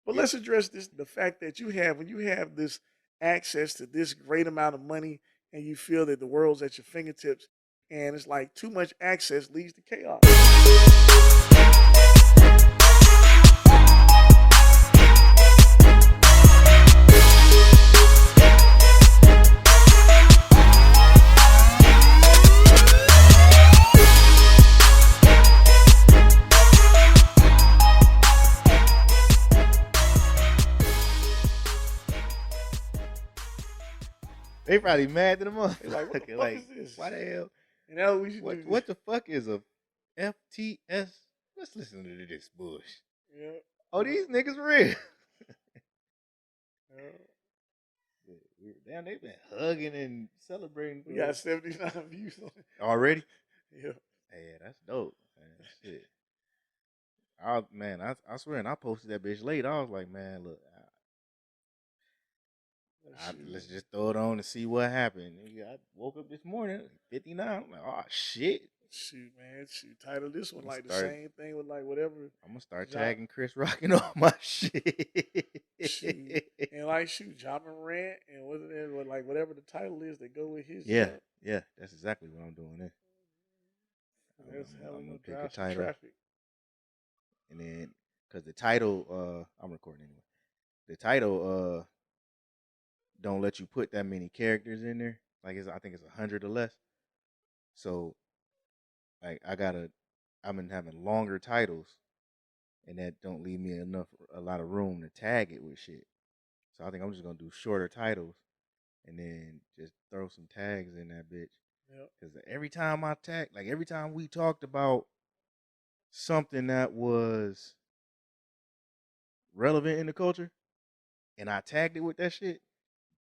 But let's address this: the fact that when you have this access to this great amount of money, and you feel that the world's at your fingertips, and it's like too much access leads to chaos. They probably mad to the motherfucker. Like, what the fuck is this? Why the hell? You know we should do. What the fuck is a FTS? Let's listen to this bush. Yeah. Oh, these niggas real. Damn, they've been hugging and celebrating. We got 79 views on it already. Yeah. Yeah, that's dope. Man. Shit. I swear, and I posted that bitch late. I was like, man, look, let's just throw it on and see what happened. I woke up this morning, 59. I'm like, oh shit. Shoot, man. Title this one like the same thing with like whatever. I'm gonna start tagging Chris Rock and all my shit. Shoot. And like John Morant and wasn't it like whatever the title is that go with his. Yeah, that's exactly what I'm doing there. I'm gonna pick a title. Traffic. And then, cause the title, I'm recording anyway. The title, don't let you put that many characters in there. Like I think it's 100 or less. So, like I've been having longer titles, and that don't leave me a lot of room to tag it with shit. So I think I'm just gonna do shorter titles, and then just throw some tags in that bitch. Yep. Because every time every time we talked about something that was relevant in the culture, and I tagged it with that shit,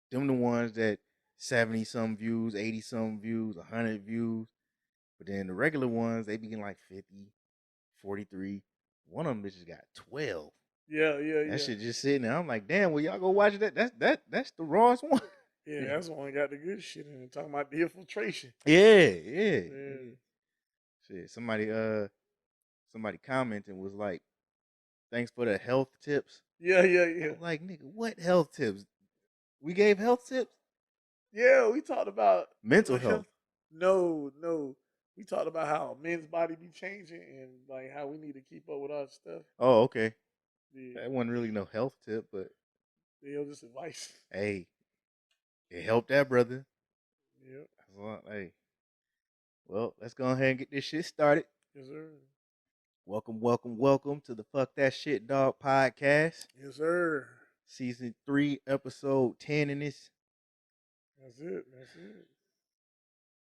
them the ones that 70-some views, 80-some views, 100 views. But then the regular ones, they be getting like 50, 43. One of them bitches got 12. Yeah. That shit just sitting there. I'm like, damn, will y'all go watch that? That's the rawest one. Yeah, that's the one that got the good shit in it. Talking about the infiltration. Yeah. Shit, somebody commented was like, thanks for the health tips. Yeah. I'm like, nigga, what health tips? We gave health tips? Yeah, we talked about mental health. No. We talked about how men's body be changing and like how we need to keep up with our stuff. Oh, okay. Yeah. That wasn't really no health tip, but just advice. Hey, it helped that brother. Yep. Hey. Well, let's go ahead and get this shit started. Yes, sir. Welcome to the Fuck That Shit Dawg podcast. Yes, sir. Season 3, episode 10 in this. That's it.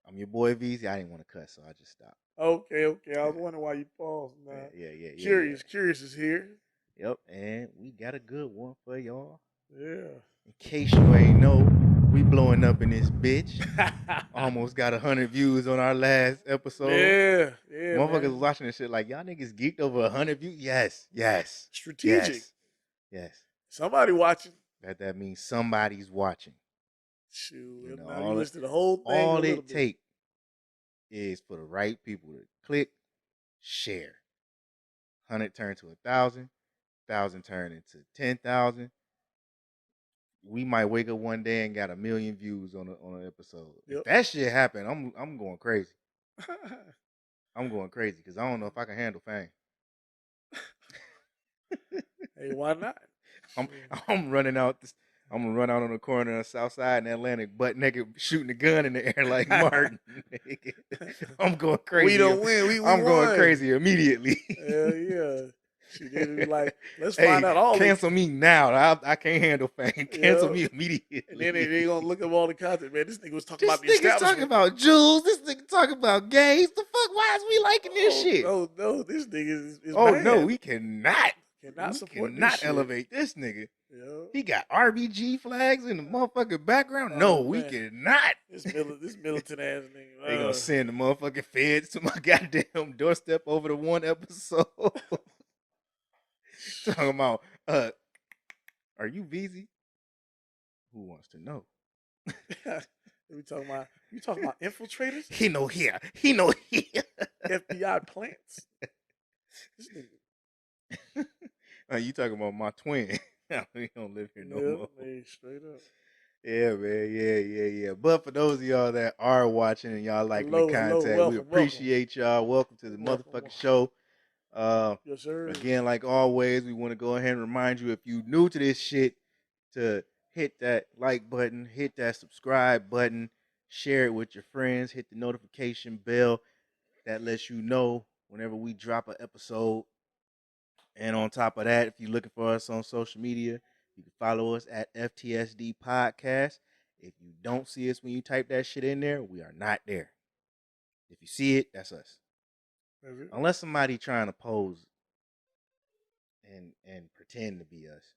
I'm your boy Veezy. I didn't want to cuss, so I just stopped. Okay. I was wondering why you paused. Nah. Yeah. Qurious is here. Yep, and we got a good one for y'all. Yeah. In case you ain't know, we blowing up in this bitch. Almost got 100 views on our last episode. Yeah. Motherfuckers was watching this shit like, y'all niggas geeked over 100 views? Yes. Strategic. Yes. Somebody watching. That means somebody's watching. Shoot, now you listen to the whole thing. All it takes is for the right people to click, share. 100 turn to 1,000, 1,000 turn into 10,000. We might wake up one day and got 1 million views on an episode. Yep. If that shit happen, I'm going crazy. I'm going crazy because I don't know if I can handle fame. Hey, why not? I'm running out. I'm gonna run out on the corner of the South Side in Atlantic, butt naked, shooting a gun in the air like Martin. I'm going crazy. We don't win. I'm going crazy immediately. Hell yeah. She did it like, let's find out all. Cancel me now. I can't handle fame. Cancel me immediately. And then they gonna look up all the content. Man, this nigga was talking about the establishment. This nigga talking about Jews. This nigga talking about gays. The fuck? Why is we liking this shit? No, this nigga is bad. No, we cannot. Cannot elevate this nigga. Yeah. He got RBG flags in the motherfucking background. No, we cannot. This militant ass nigga. They gonna send the motherfucking feds to my goddamn doorstep over the one episode. Talking about, are you Veezy? Who wants to know? You talking about infiltrators? He know here. FBI plants. This nigga. You talking about my twin? We don't live here no more. Man, straight up. Yeah, man. Yeah. But for those of y'all that are watching and y'all liking the Hello, content, we welcome. appreciate y'all. Welcome to the motherfucking show. Yes, sir. Again, like always, we want to go ahead and remind you, if you new to this shit, to hit that like button, hit that subscribe button, share it with your friends, hit the notification bell. That lets you know whenever we drop an episode. And on top of that, if you're looking for us on social media, you can follow us at FTSD Podcast. If you don't see us when you type that shit in there, we are not there. If you see it, that's us. Unless somebody trying to pose and pretend to be us.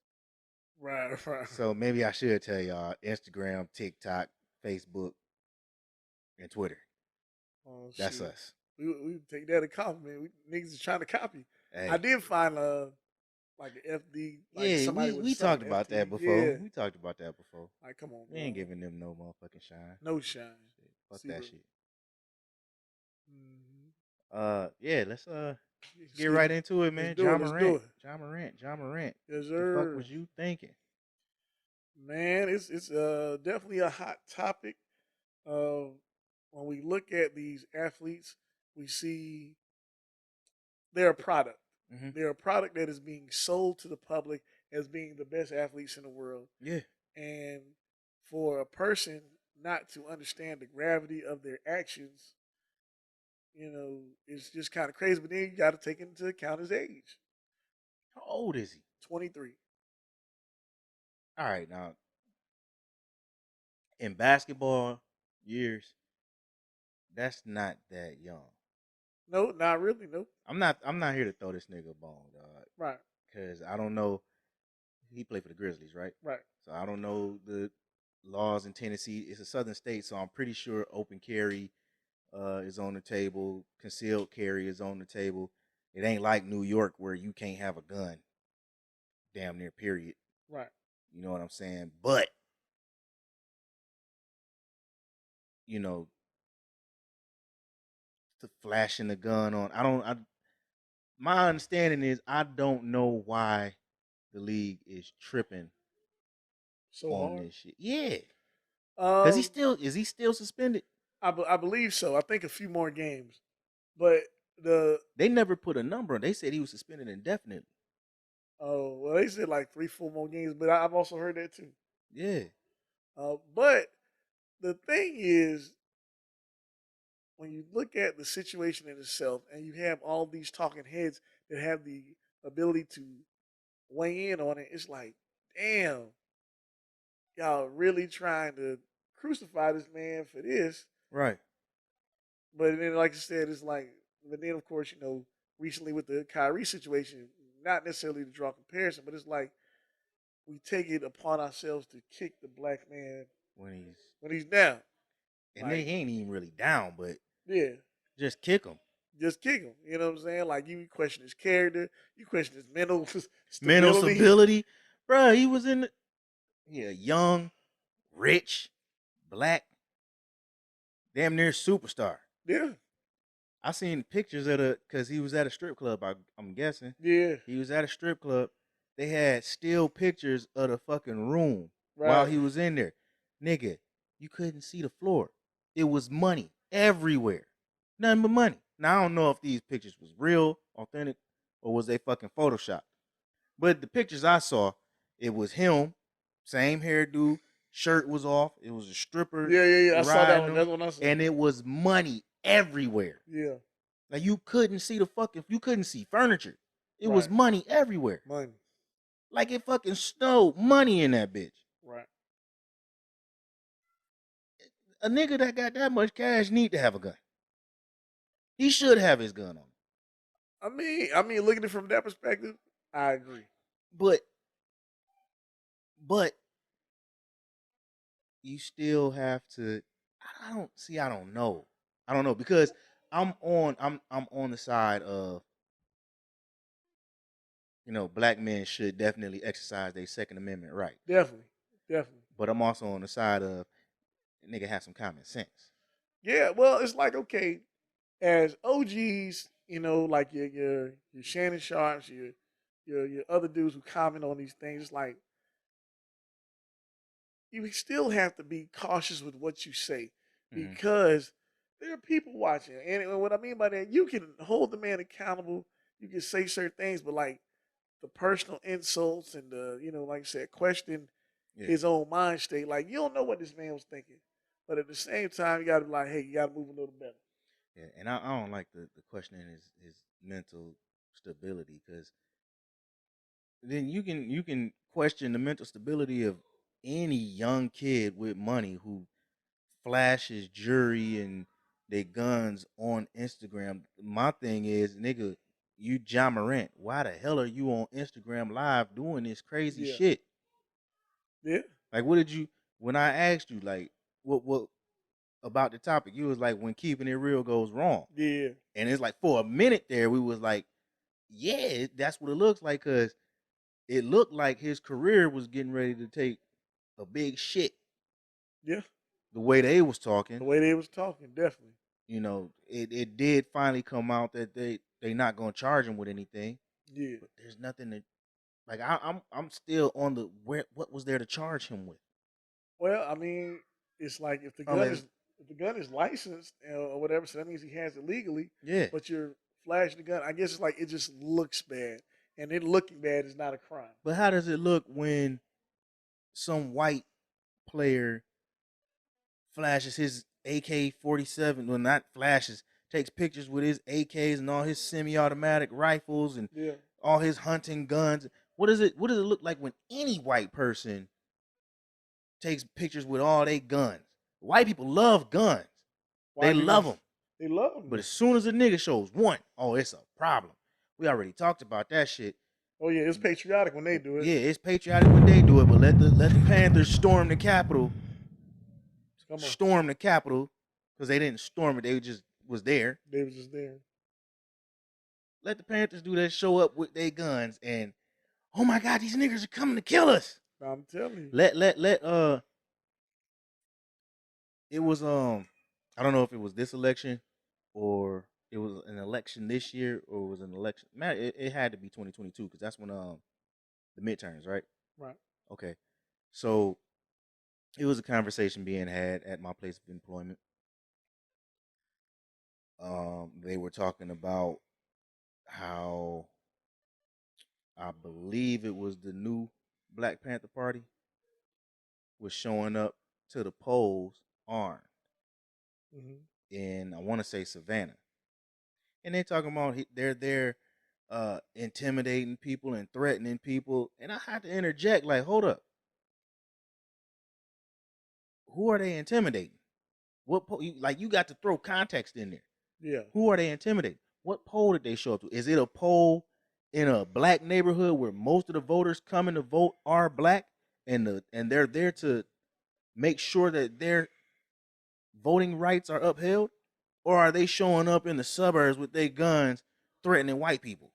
Right. So maybe I should tell y'all Instagram, TikTok, Facebook, and Twitter. Oh, that's shit. us. We take that a compliment. Niggas is trying to copy. Hey. I did find like an FD. Like yeah, somebody we talked about FT. that before. Yeah. We talked about that before. Like, come on, we ain't giving them no motherfucking shine. No shine. Shit. Fuck that shit. Mm-hmm. Yeah, let's get right into it, man. John Morant. Yes, sir. What the fuck was you thinking? Man, it's definitely a hot topic. When we look at these athletes, we see they're a product. Mm-hmm. They're a product that is being sold to the public as being the best athletes in the world. Yeah. And for a person not to understand the gravity of their actions, it's just kind of crazy. But then you got to take into account his age. How old is he? 23. All right, now in basketball years, that's not that young. No, not really. No. I'm not here to throw this nigga a bone, dog. Right. Because I don't know. He played for the Grizzlies, right? Right. So I don't know the laws in Tennessee. It's a southern state, so I'm pretty sure open carry is on the table. Concealed carry is on the table. It ain't like New York where you can't have a gun. Damn near, period. Right. You know what I'm saying? But, the flashing the gun on. My understanding is I don't know why the league is tripping so on hard. This shit. Yeah. Because is he still suspended? I believe so. I think a few more games. But they never put a number on. They said he was suspended indefinitely. Oh, well, they said like 3-4 more games, but I've also heard that too. Yeah. But the thing is, when you look at the situation in itself and you have all these talking heads that have the ability to weigh in on it, it's like, damn, y'all really trying to crucify this man for this. Right. But then, like I said, it's like, but then, of course, recently with the Kyrie situation, not necessarily to draw comparison, but it's like we take it upon ourselves to kick the black man when he's down. And he ain't even really down, but yeah, just kick him. Just kick him. You know what I'm saying? Like, you question his character, you question his mental stability. Mental stability. Bro, he was young, rich, black, damn near superstar. Yeah. I seen pictures because he was at a strip club, I'm guessing. Yeah. He was at a strip club. They had still pictures of the fucking room while he was in there. Nigga, you couldn't see the floor. It was money everywhere. Nothing but money. Now, I don't know if these pictures was real, authentic, or was they fucking Photoshop. But the pictures I saw, it was him, same hairdo, shirt was off. It was a stripper. Yeah. I saw that one. That's what I saw. And it was money everywhere. Yeah. Like, you couldn't see you couldn't see furniture. It was money everywhere. Money. Like, it fucking snowed money in that bitch. Right. A nigga that got that much cash need to have a gun. He should have his gun on. I mean, looking at it from that perspective, I agree. But you still have to. I don't know because I'm on the side of, black men should definitely exercise their Second Amendment right. Definitely. But I'm also on the side of nigga have some common sense. Yeah, well, it's like, okay, as OGs, like your Shannon Sharps, your your other dudes who comment on these things. It's like you still have to be cautious with what you say Mm-hmm. because there are people watching. And what I mean by that, you can hold the man accountable. You can say certain things, but like the personal insults and the, like I said, question his own mind state. Like, you don't know what this man was thinking. But at the same time, you got to be like, hey, you got to move a little better. Yeah, and I don't like the questioning his mental stability, because then you can question the mental stability of any young kid with money who flashes jewelry and their guns on Instagram. My thing is, nigga, you Ja Morant. Why the hell are you on Instagram Live doing this crazy shit? Yeah. Like, what did you? When I asked you, like, what about the topic, you was like, when keeping it real goes wrong. Yeah. And it's like, for a minute there, we was like, yeah, that's what it looks like, because it looked like his career was getting ready to take a big shit. Yeah. The way they was talking. The way they was talking, definitely. You know, it did finally come out that they not gonna charge him with anything. Yeah. But there's nothing to, like, I'm still on the what was there to charge him with? Well, I mean, it's like if the gun is licensed or whatever, so that means he has it legally. Yeah. But you're flashing the gun. I guess it's like it just looks bad, and it looking bad is not a crime. But how does it look when some white player flashes his AK-47? Well, not flashes, takes pictures with his AKs and all his semi-automatic rifles and all his hunting guns. What does it look like when any white person takes pictures with all their guns? White people love guns. They love them. They love them. But as soon as a nigga shows one, oh, it's a problem. We already talked about that shit. Oh yeah, it's patriotic when they do it. Yeah, it's patriotic when they do it. But let the Panthers storm the Capitol. Storm the Capitol, because they didn't storm it. They just was there. They was just there. Let the Panthers do that. Show up with their guns and, oh my God, these niggas are coming to kill us. I'm telling you. Let it was I don't know if it was this election or it was an election this year or it was an election. Man, it had to be 2022, because that's when the midterms, right? Right. Okay. So it was a conversation being had at my place of employment. They were talking about how, I believe it was the new Black Panther Party was showing up to the polls armed. In, I want to say, Savannah. And they're talking about they're there intimidating people and threatening people. And I had to interject, like, hold up. Who are they intimidating? What you got to throw context in there. Yeah. Who are they intimidating? What poll did they show up to? Is it a poll in a black neighborhood where most of the voters coming to vote are black, and they're there to make sure that their voting rights are upheld? Or are they showing up in the suburbs with their guns threatening white people?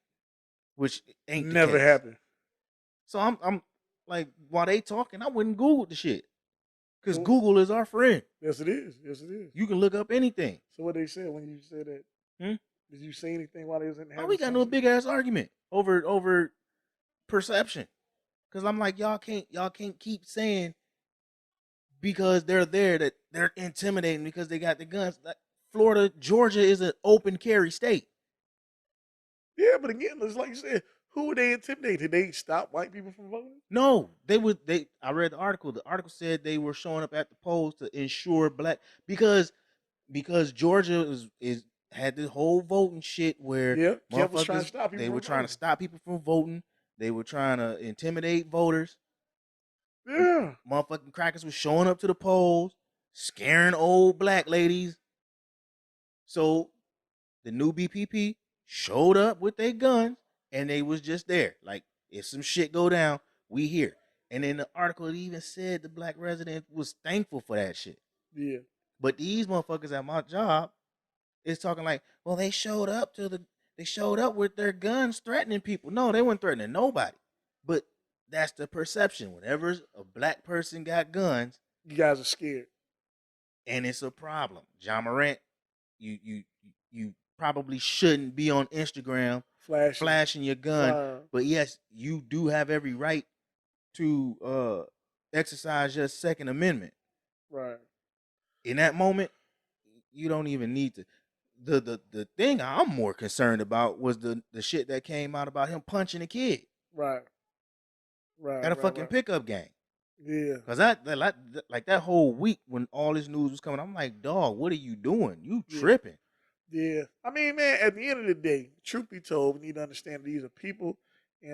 Which ain't never happened. So I'm like, while they talking, I wouldn't Google the shit. Because Google is our friend. Yes, it is. Yes, it is. You can look up anything. So what they said when you said that? Did you say anything while they was in the house? Oh, we got into a big ass argument over perception. Because I'm like, y'all can't keep saying because they're there that they're intimidating because they got the guns. Like, Florida, Georgia is an open carry state. Yeah, but again, it's like you said, who would they intimidate? Did they stop white people from voting? No, they would. I read the article. The article said they were showing up at the polls to ensure black, because Georgia had this whole voting shit where was trying to stop people. They were trying to stop people from voting. They were trying to intimidate voters. Yeah, motherfucking crackers was showing up to the polls, scaring old black ladies. So the new BPP showed up with their guns, and they was just there. Like, if some shit go down, we here. And in the article, it even said the black resident was thankful for that shit. Yeah. But these motherfuckers at my job is talking like, well, they showed up with their guns threatening people. No, they weren't threatening nobody. But that's the perception. Whenever a black person got guns, you guys are scared. And it's a problem. Ja Morant, you probably shouldn't be on Instagram flashing your gun. But yes, you do have every right to exercise your Second Amendment. Right. In that moment, you don't even need to. The thing I'm more concerned about was the shit that came out about him punching a kid. Right. At a fucking pickup game. Yeah. Cause like that whole week when all this news was coming, I'm like, dog, what are you doing? You tripping? Yeah. I mean, man, at the end of the day, truth be told, we need to understand these are people,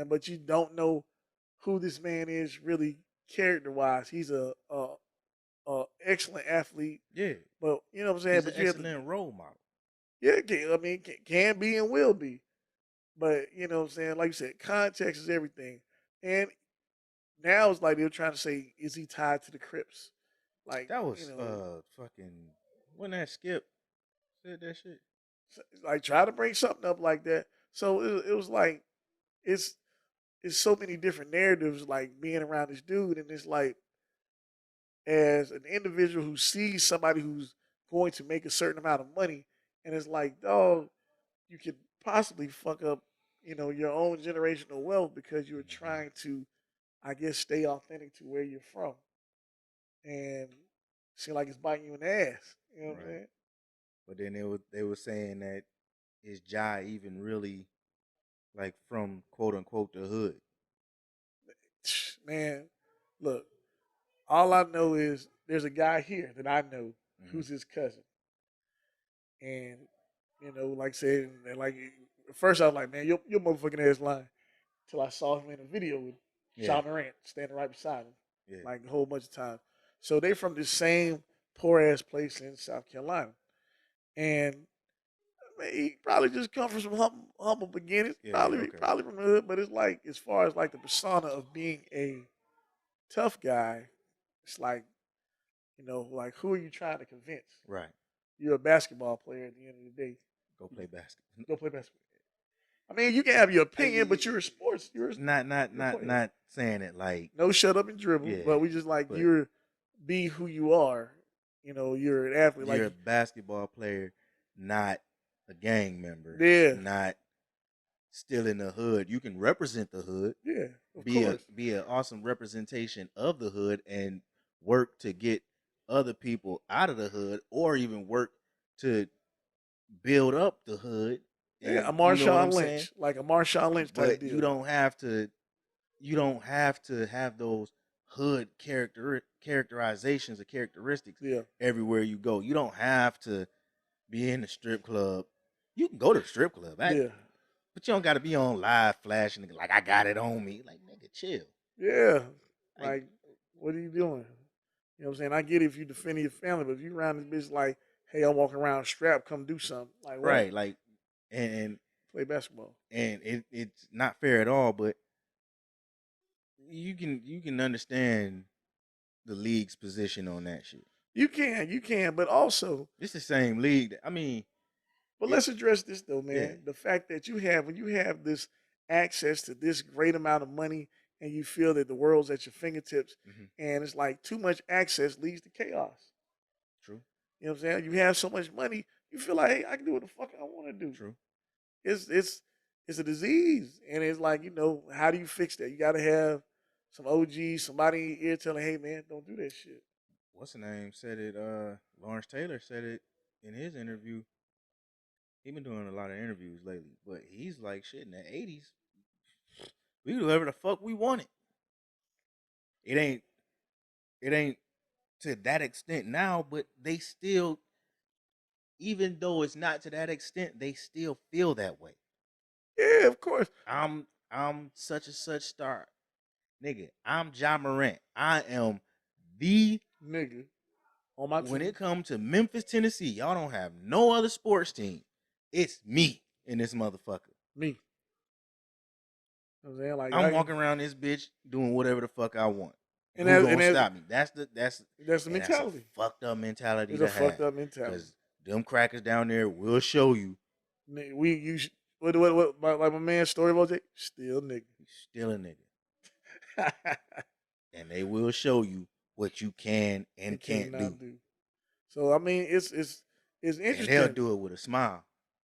but you don't know who this man is really character wise. He's a excellent athlete. Yeah. But you know what I'm saying? He's but an excellent role model. Yeah, I mean, can be and will be. But you know what I'm saying? Like you said, context is everything. And now it's like they're trying to say, is he tied to the Crips? Like that was fucking when that Skip said that shit. Like try to bring something up like that. So it was like it's so many different narratives like being around this dude, and it's like as an individual who sees somebody who's going to make a certain amount of money, and it's like, dog, you could possibly fuck up, your own generational wealth because you're trying to, I guess, stay authentic to where you're from, and seem like it's biting you in the ass. You know what I'm saying? But then they were saying that is Ja even really like from quote unquote the hood? Man, look, all I know is there's a guy here that I know who's his cousin. And, like I said, and like at first I was like, man, your motherfucking ass lying. Till I saw him in a video with Sean Morant standing right beside him, like a whole bunch of times. So they from the same poor ass place in South Carolina. And he probably just come from some humble beginnings. Probably from the hood, but it's like as far as like the persona of being a tough guy, it's like, like who are you trying to convince? Right. You're a basketball player at the end of the day. Go play basketball. Go play basketball. I mean, you can have your opinion, but you're a sports. Not saying it like no shut up and dribble, but we just like you're be who you are. You're an athlete. You're like a basketball player, not a gang member. Yeah. Not still in the hood. You can represent the hood. Yeah. Of course. Be an awesome representation of the hood and work to get other people out of the hood, or even work to build up the hood. Yeah, a Marshawn Lynch, like a Marshawn Lynch type but deal. You don't have to have those hood characterizations or characteristics everywhere you go. You don't have to be in the strip club. You can go to the strip club, but you don't got to be on live flashing like I got it on me. Like, nigga, chill. Yeah, like what are you doing? You know what I'm saying? I get it if you defending your family, but if you around this bitch like, hey, I'm walking around strapped, come do something. Like, what? Right, like, and play basketball. And it's not fair at all, but you can understand the league's position on that shit. You can, but also it's the same league. But let's address this though, man. Yeah. The fact that when you have this access to this great amount of money and you feel that the world's at your fingertips, and it's like too much access leads to chaos. True. You know what I'm saying? You have so much money, you feel like, hey, I can do what the fuck I want to do. True. It's a disease, and it's like, how do you fix that? You got to have some OGs, somebody in your ear telling, hey, man, don't do that shit. What's the name said it? Lawrence Taylor said it in his interview. He's been doing a lot of interviews lately, but he's like, shit, in the 80s, we do whatever the fuck we wanted. It ain't to that extent now, but they still, even though it's not to that extent, they still feel that way. Yeah, of course. I'm such and such star. Nigga, I'm Ja Morant. I am the nigga on my team. When it comes to Memphis, Tennessee, y'all don't have no other sports team. It's me in this motherfucker. Me. I'm walking around this bitch doing whatever the fuck I want. And who gonna stop me? That's the mentality. That's a fucked up mentality. It's a fucked up mentality. Because them crackers down there will show you. What like my man Story OJ? Still nigga. Still a nigga. And they will show you what you can and can't do. So I mean, it's interesting. And they'll do it with a smile.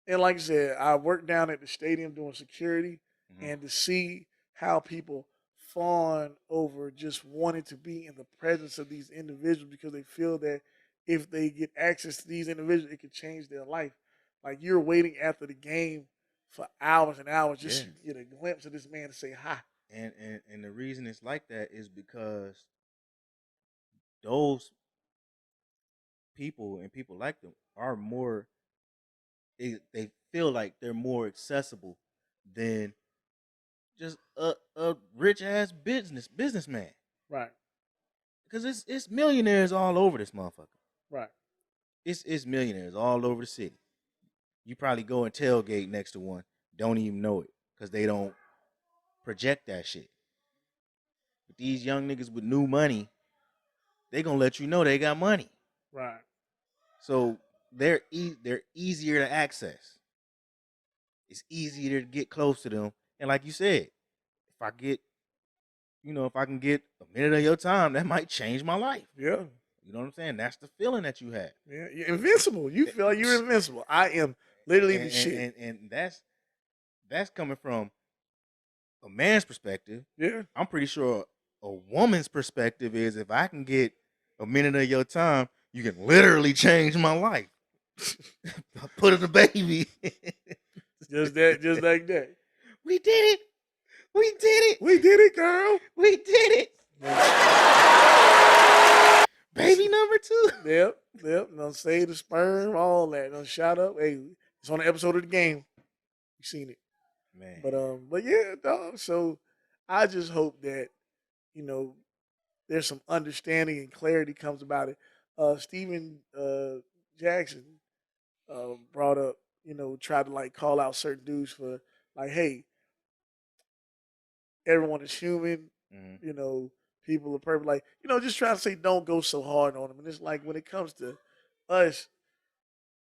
And like I said, I worked down at the stadium doing security, Mm-hmm. and to see how people fawn over just wanting to be in the presence of these individuals because they feel that if they get access to these individuals, it could change their life. Like you're waiting after the game for hours and hours just Yeah. so you get a glimpse of this man to say hi. And the reason it's like that is because those people and people like them are more. They feel like they're more accessible than just a rich ass businessman. Right, Because it's millionaires all over this motherfucker. right. It's millionaires all over the city. You probably go and tailgate next to one, don't even know it, because they don't project that shit. But these young niggas with new money, they gonna let you know they got money. Right. So they're easier to access. It's easier to get close to them. And like you said, if I can get a minute of your time, that might change my life. Yeah. You know what I'm saying? That's the feeling that you have. Yeah. You're invincible. You feel like you're invincible. I am literally the shit. And that's coming from a man's perspective. Yeah. I'm pretty sure a woman's perspective is if I can get a minute of your time, you can literally change my life. Put it a baby. Just like that. We did it. We did it. We did it, girl. We did it. Baby number 2. Yep. No, save the sperm, all that. No, shout out. Hey, it's on the episode of the game. You seen it, Man. But yeah, dog. So I just hope that there's some understanding and clarity comes about it. Steven Jackson brought up, tried to like call out certain dudes for like, hey, everyone is human. Mm-hmm. People are perfect. Like, just trying to say don't go so hard on them. And it's like when it comes to us,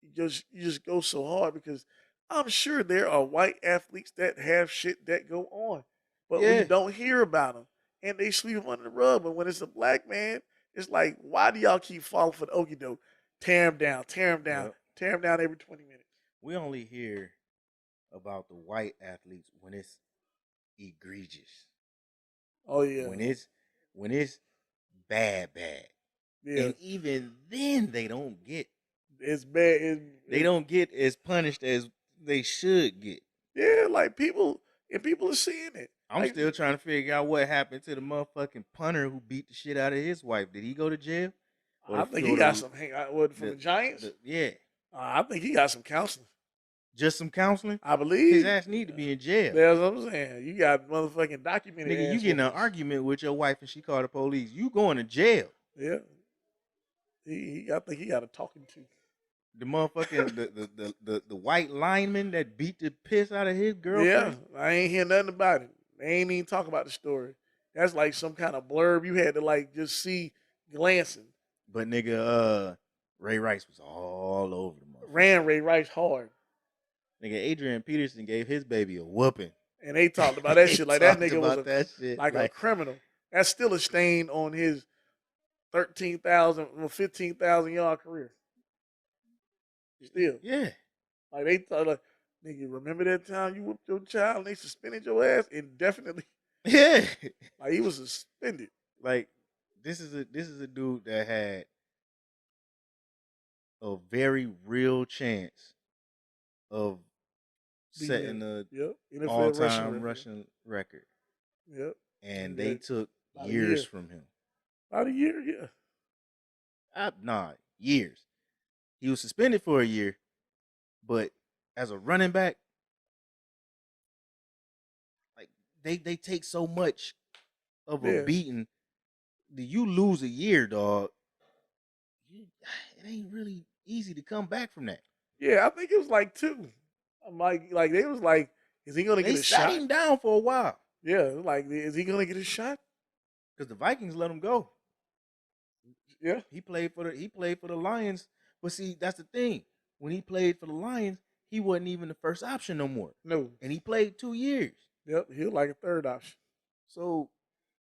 you just go so hard because I'm sure there are white athletes that have shit that go on, but we Yeah. don't hear about them and they sweep under the rug. But when it's a black man, it's like, why do y'all keep falling for the okie doke? Tear him down, tear him down, Yep. tear him down every 20 minutes. We only hear about the white athletes when it's egregious. Oh yeah, When it's bad. yeah. And even then they don't get It's bad. they don't get as punished as they should get. Yeah, like people are seeing it. I'm Like, still trying to figure out what happened to the motherfucking punter who beat the shit out of his wife. Did he go to jail? I think he got some from the Giants. Yeah. I think he got some counseling. Just some counseling? I believe his ass need to be in jail. That's what I'm saying. You got motherfucking documented. Nigga, you get in an argument with your wife and she called the police. You going to jail. Yeah. I think he got a talking to. The motherfucking the white lineman that beat the piss out of his girlfriend. Yeah, I ain't hear nothing about it. They ain't even talk about the story. That's like some kind of blurb you had to like just see glancing. But nigga, Ray Rice was all over the motherfucker. Ran Ray Rice hard. Nigga, Adrian Peterson gave his baby a whooping. And they talked about that shit like that nigga was a criminal. That's still a stain on his 13,000 or 15,000 yard career. Still. Yeah. Like they thought, like, nigga, remember that time you whooped your child and they suspended your ass indefinitely? Yeah. Like he was suspended. Like this is a dude that had a very real chance of setting the all-time rushing record. Yep. And they took years from him. About a year, yeah. Years. He was suspended for a year, but as a running back, like they take so much of a beating. You lose a year, dog. It ain't really easy to come back from that. Yeah, I think it was like 2. I'm like they was like, is he gonna get a shot? They sat him down for a while. Yeah, like, is he gonna get a shot? Because the Vikings let him go. Yeah, he played for the Lions. But see, that's the thing. When he played for the Lions, he wasn't even the first option no more. No, and he played 2 years. Yep, he was like a third option. So,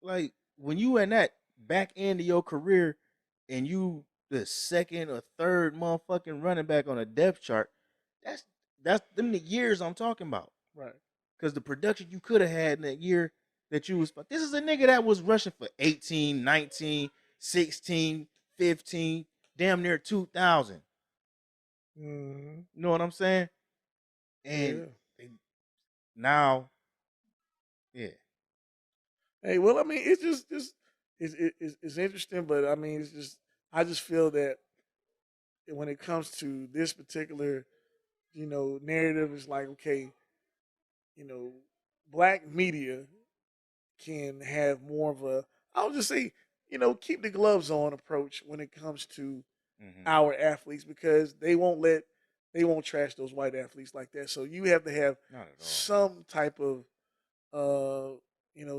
like, when you in that back end of your career, and you the second or third motherfucking running back on a depth chart, That's them the years I'm talking about. Right. Because the production you could have had in that year that you was, this is a nigga that was rushing for 18, 19, 16, 15, damn near 2000. Mm-hmm. You know what I'm saying? And Yeah. now, yeah. Hey, well, I mean, it's just it's interesting, but I mean, it's just I just feel that when it comes to this particular, narrative, it's like okay, you know, black media can have more of a, I'll just say, keep the gloves on approach when it comes to Mm-hmm. our athletes because they won't trash those white athletes like that. So you have to have Not at all. some type of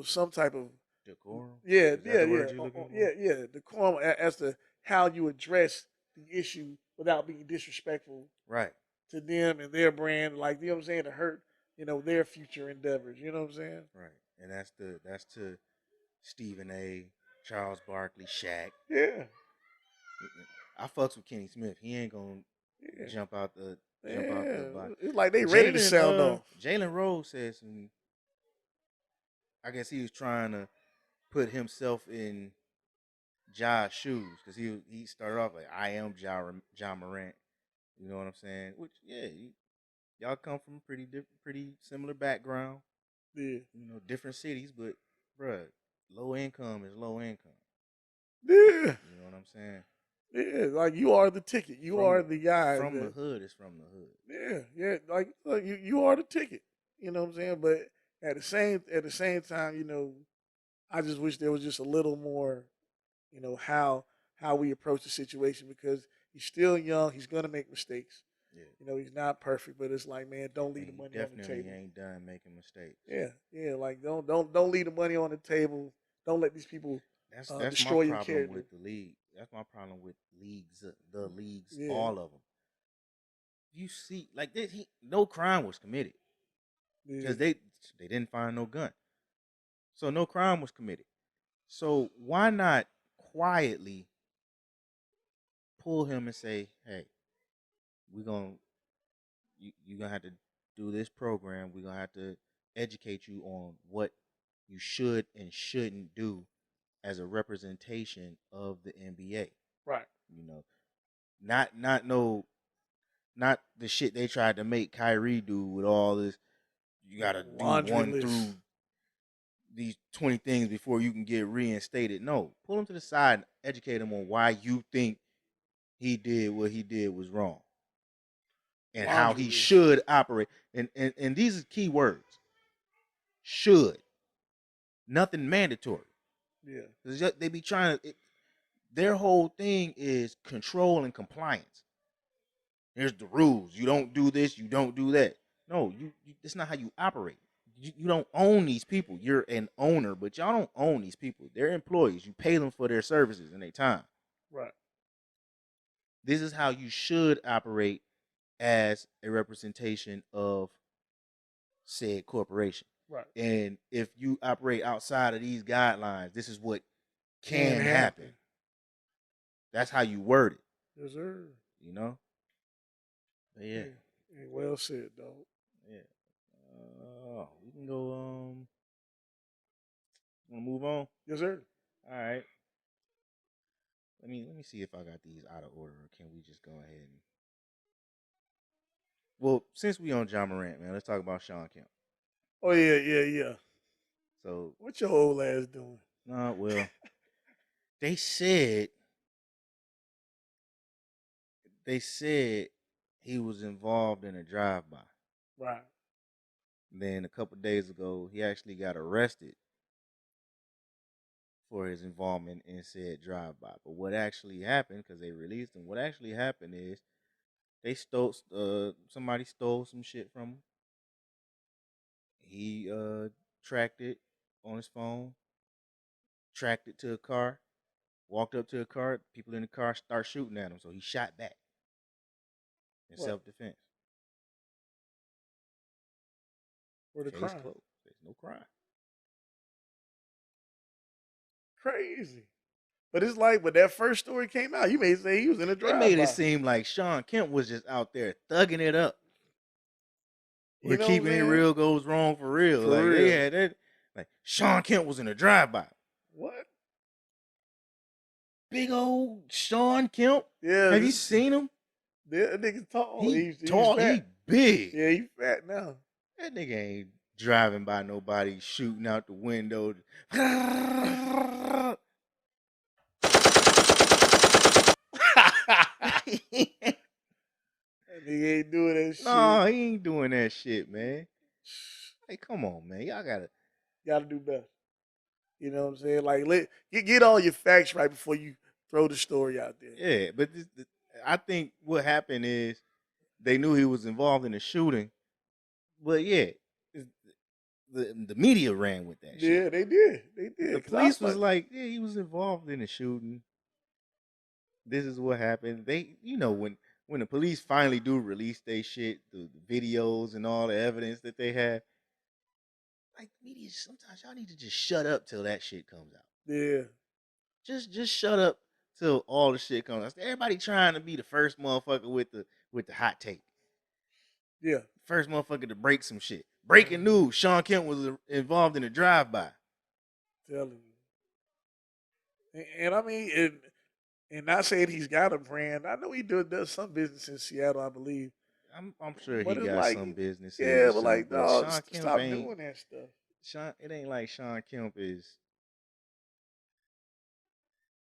some type of Decorum? yeah, Is that yeah, the yeah, word you're looking for? yeah, yeah, decorum as to how you address the issue without being disrespectful Right. to them and their brand, like you know what I'm saying, to hurt their future endeavors. You know what I'm saying? Right. And that's to Stephen A., Charles Barkley, Shaq. Yeah, I fucks with Kenny Smith. He ain't gonna yeah, jump out the yeah. box. It's like they ready to sound off. Jalen Rose said some. I guess he was trying to put himself in Ja's shoes because he started off like I am John Morant. You know what I'm saying? Which yeah, y'all come from pretty similar background. Yeah, Different cities, but bruh, low income is low income. yeah, You know what I'm saying? yeah. Like you are the ticket. You From are the guy from the that. hood is from the hood. Yeah, yeah. Like you are the ticket. You know what I'm saying? But at the same time, I just wish there was just a little more, how we approach the situation because he's still young. He's gonna make mistakes. Yeah. He's not perfect, but it's like, man, don't And leave the he money on the definitely table. ain't done making mistakes. Yeah, yeah. Like don't leave the money on the table. Don't let these people That's my destroy your problem character. with the league. That's my problem with leagues, the leagues, Yeah, all of them. You see, like this, no crime was committed yeah. because they didn't find no gun, so no crime was committed. So why not quietly pull him and say, "Hey, we're gonna you gonna have to do this program. We're gonna have to educate you on what you should and shouldn't do as a representation of the NBA." Right. You know, not no not the shit they tried to make Kyrie do with all this. You gotta do Laundry one list. through these 20 things before you can get reinstated. No, pull him to the side and educate him on why you think he did what he did was wrong and how Laundry he list. should operate. And these are key words. Should. Nothing mandatory. Yeah. They be trying to. Their whole thing is control and compliance. Here's the rules. You don't do this. You don't do that. No, that's not how you operate. You don't own these people. You're an owner, but y'all don't own these people. They're employees. You pay them for their services and their time. Right. This is how you should operate as a representation of said corporation. Right. And if you operate outside of these guidelines, this is what Can can happen. That's how you word it. Yes, sir. You know? But yeah. Yeah. Well said, dog. Yeah. We can go. Want to move on? Yes, sir. All right. Let me see if I got these out of order, or can we just go ahead and? Well, since we on John Morant, man, let's talk about Sean Kemp. Oh yeah, yeah, yeah. So what your old ass doing? Well, they said he was involved in a drive-by. Right. Then a couple days ago, he actually got arrested for his involvement in said drive-by. But what actually happened, because they released him, what actually happened is they stole. Somebody stole some shit from him. He tracked it on his phone, tracked it to a car, walked up to a car. People in the car start shooting at him, so he shot back in self-defense. Where the Case crime? closed. There's no crime. Crazy. But it's like, when that first story came out, you may say he was in a They made drive-by. it seem like Sean Kemp was just out there thugging it up. Where know what I'm keeping it saying? real goes wrong for real. For like real. they had that. Like Sean Kemp was in a drive-by. What? Big old Sean Kemp. Yeah. Have you seen him? That nigga tall. He He's tall. fat. He big. Yeah, he fat now. That nigga ain't driving by nobody shooting out the window. That nigga ain't doing that shit. No, he ain't doing that shit, man. Hey, come on, man. Y'all gotta do better. You know what I'm saying? Like, get all your facts right before you throw the story out there. Yeah, but I think what happened is they knew he was involved in the shooting, but yeah, the media ran with that shit. Yeah, they did. They did. The police was like, yeah, he was involved in the shooting. This is what happened. They, when the police finally do release their shit, the videos and all the evidence that they have, like media, sometimes y'all need to just shut up till that shit comes out. Yeah. Just shut up till all the shit comes out. Everybody trying to be the first motherfucker with the hot take. Yeah. First motherfucker to break some shit. Breaking news: Sean Kemp was involved in a drive-by. Telling you. And I mean, and not saying he's got a brand. I know he does some business in Seattle, I believe. I'm sure but he got some business. Yeah, but like, dog, Sean Kemp stop doing that stuff. It ain't like Sean Kemp is.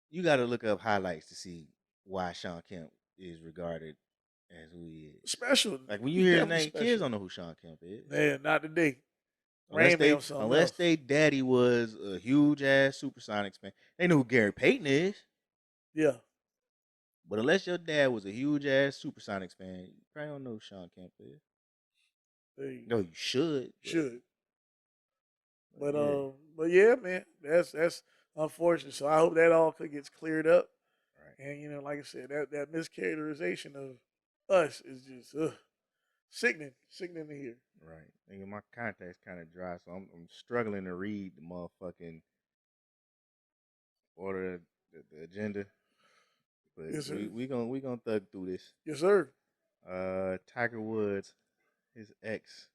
You got to look up highlights to see why Sean Kemp is regarded as who he is. Special. Like when you hear his name, kids don't know who Sean Kemp is. Yeah, not today. Unless they daddy was a huge ass Supersonics fan. They know who Gary Payton is. Yeah. But unless your dad was a huge ass Supersonics fan, you probably don't know who Sean Kemp is. No, you should. But yeah, man, that's unfortunate. So I hope that all gets cleared up. Right. And like I said, that mischaracterization of us is just sickening to hear. Right. And my contact's kind of dry, so I'm struggling to read the motherfucking order, the agenda. But yes, sir. we gonna thug through this. Yes, sir. Tiger Woods, his ex,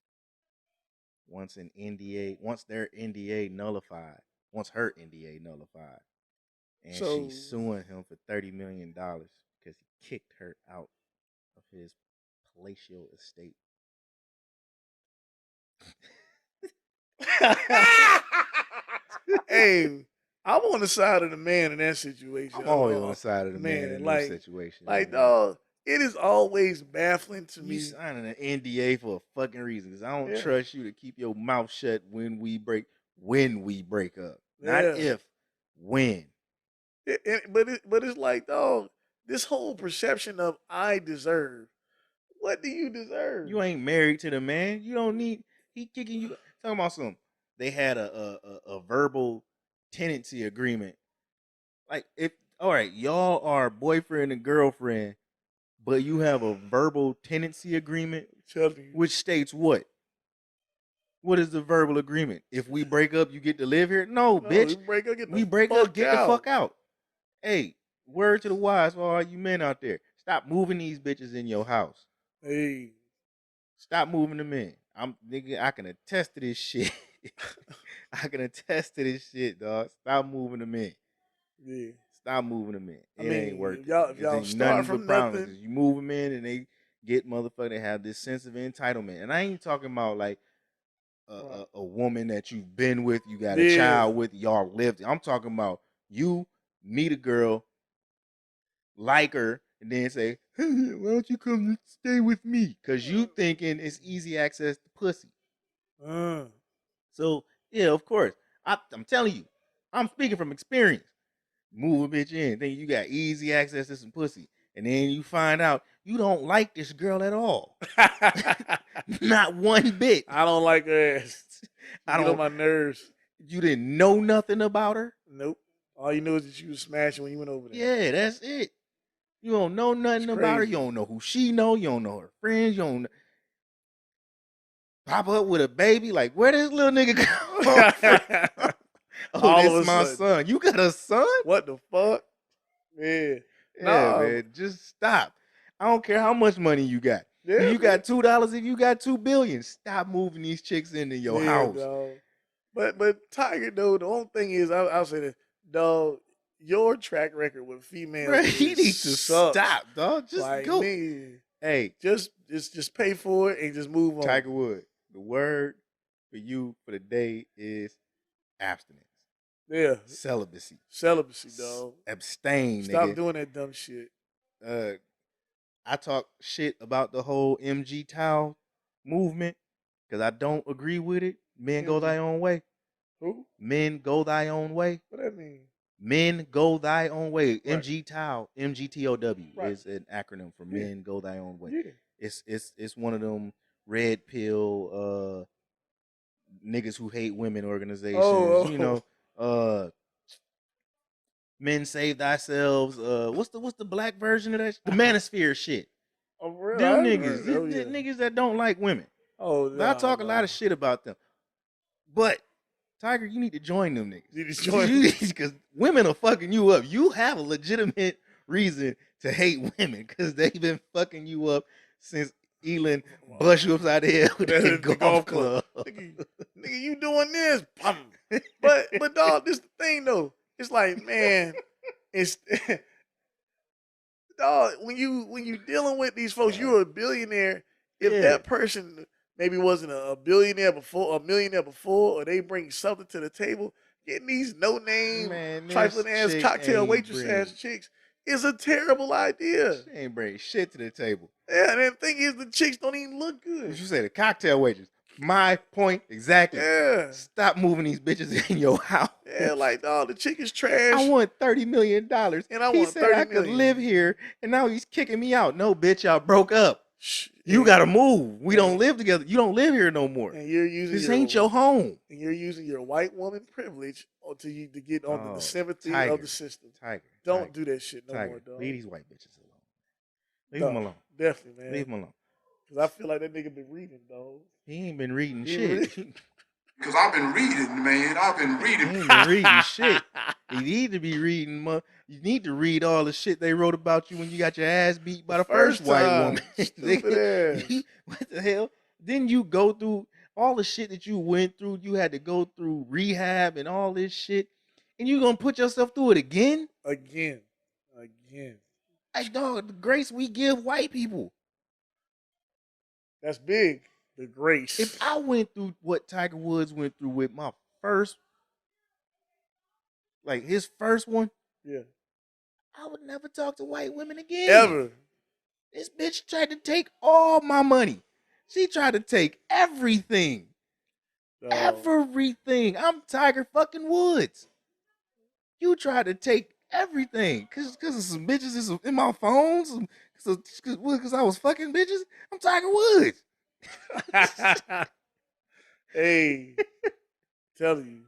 wants their NDA nullified. Wants her NDA nullified, and she's suing him for $30 million because he kicked her out of his palatial estate. Hey, I'm on the side of the man in that situation. I'm always on the side of the man in that situation. Like, dog, it is always baffling to me. You signing an NDA for a fucking reason because I don't trust you to keep your mouth shut when we break up. Not if, when. But it's like, dog, this whole perception of I deserve. What do you deserve? You ain't married to the man. You don't need. He kicking you. Talking about something. They had a verbal tenancy agreement. Like, all right, y'all are boyfriend and girlfriend, but you have a verbal tenancy agreement, which states what? What is the verbal agreement? If we break up, you get to live here? No, bitch. We break up, get the fuck out. Hey, word to the wise for all you men out there. Stop moving these bitches in your house. Hey. Stop moving them in. I can attest to this shit. I can attest to this shit, dog. Stop moving them in. Yeah. Stop moving them in. It ain't worth it. If y'all start from nothing. You move them in and they get motherfucker. They have this sense of entitlement. And I ain't talking about like a woman that you've been with, you got a child with, y'all lived. I'm talking about you meet a girl, like her, and then say, hey, why don't you come stay with me? Because you thinking it's easy access to pussy. So, yeah, of course. I'm telling you, I'm speaking from experience. Move a bitch in, think you got easy access to some pussy. And then you find out you don't like this girl at all. Not one bit. I don't like her ass. I don't on my nerves. You didn't know nothing about her? Nope. All you know is that you was smashing when you went over there. Yeah, that's it. You don't know nothing about her. You don't know who she know. You don't know her friends. You don't know. Pop up with a baby. Like, where this little nigga come from? Oh, that's my son. You got a son? What the fuck? Man. Yeah, man. Just stop. I don't care how much money you got. Yeah, if you got $2, if you got $2 billion, stop moving these chicks into your house. Dog. But Tiger, though, the only thing is, I'll say this, dog. Your track record with females, Bro, he needs to sucks. stop, dog. Just like, go. Nigga, Hey, just pay for it and just move on. Tiger Woods, the word for you for the day is abstinence. Yeah. Celibacy, dog. Abstain, Stop nigga. doing that dumb shit. I talk shit about the whole MG towel movement because I don't agree with it. Men go thy own way. Who? Men go thy own way. What that mean? Men go thy own way. Right. MG towel, MGTOW Right. is an acronym for Men Go Thy Own Way. Yeah. It's one of them red pill niggas who hate women organizations. Oh. You know, Men Save Thyself. What's the black version of that? The Manosphere shit. Oh, really? Them niggas. Niggas that don't like women. Oh, I talk a lot of shit about them. But Tiger, you need to join them niggas. You need to join because women are fucking you up. You have a legitimate reason to hate women because they've been fucking you up since Elon bust you upside the head with the golf club. Nigga, you doing this? But dog, this the thing though. It's like, man, it's dog, when you dealing with these folks, you're a billionaire. If that person maybe wasn't a billionaire before, a millionaire before, or they bring something to the table, getting these no-name, trifling ass cocktail waitress ass chicks is a terrible idea. She ain't bring shit to the table. Yeah, and the thing is, the chicks don't even look good. What you say, the cocktail waitress? My point exactly. Yeah. Stop moving these bitches in your house. Yeah, like, dog, the chick is trash. I want $30 million. And I he want said $30 I could million. live here, and now he's kicking me out. No, bitch, y'all broke up. You gotta move. We don't live together. You don't live here no more. And you're using this ain't your home. And you're using your white woman privilege to get on the sympathy of the system. Don't do that shit no more, dog. Leave these white bitches alone. Leave them alone. Definitely, man. Leave them alone. Because I feel like that nigga been reading, dog. He ain't been reading shit. Because I've been reading, man. I've been reading. He ain't been reading shit. You need to be reading. You need to read all the shit they wrote about you when you got your ass beat by the first white woman. Stupid ass. What the hell? Didn't you go through all the shit that you went through? You had to go through rehab and all this shit. And you gonna put yourself through it again? Again. Hey, dog, the grace we give white people. That's big. The grace. If I went through what Tiger Woods went through with my first, like his first one, I would never talk to white women again. Ever. This bitch tried to take all my money. She tried to take everything. Everything. I'm Tiger fucking Woods. You tried to take everything. Cause of some bitches in my phones. Cause I was fucking bitches. I'm Tiger Woods. Hey, telling you.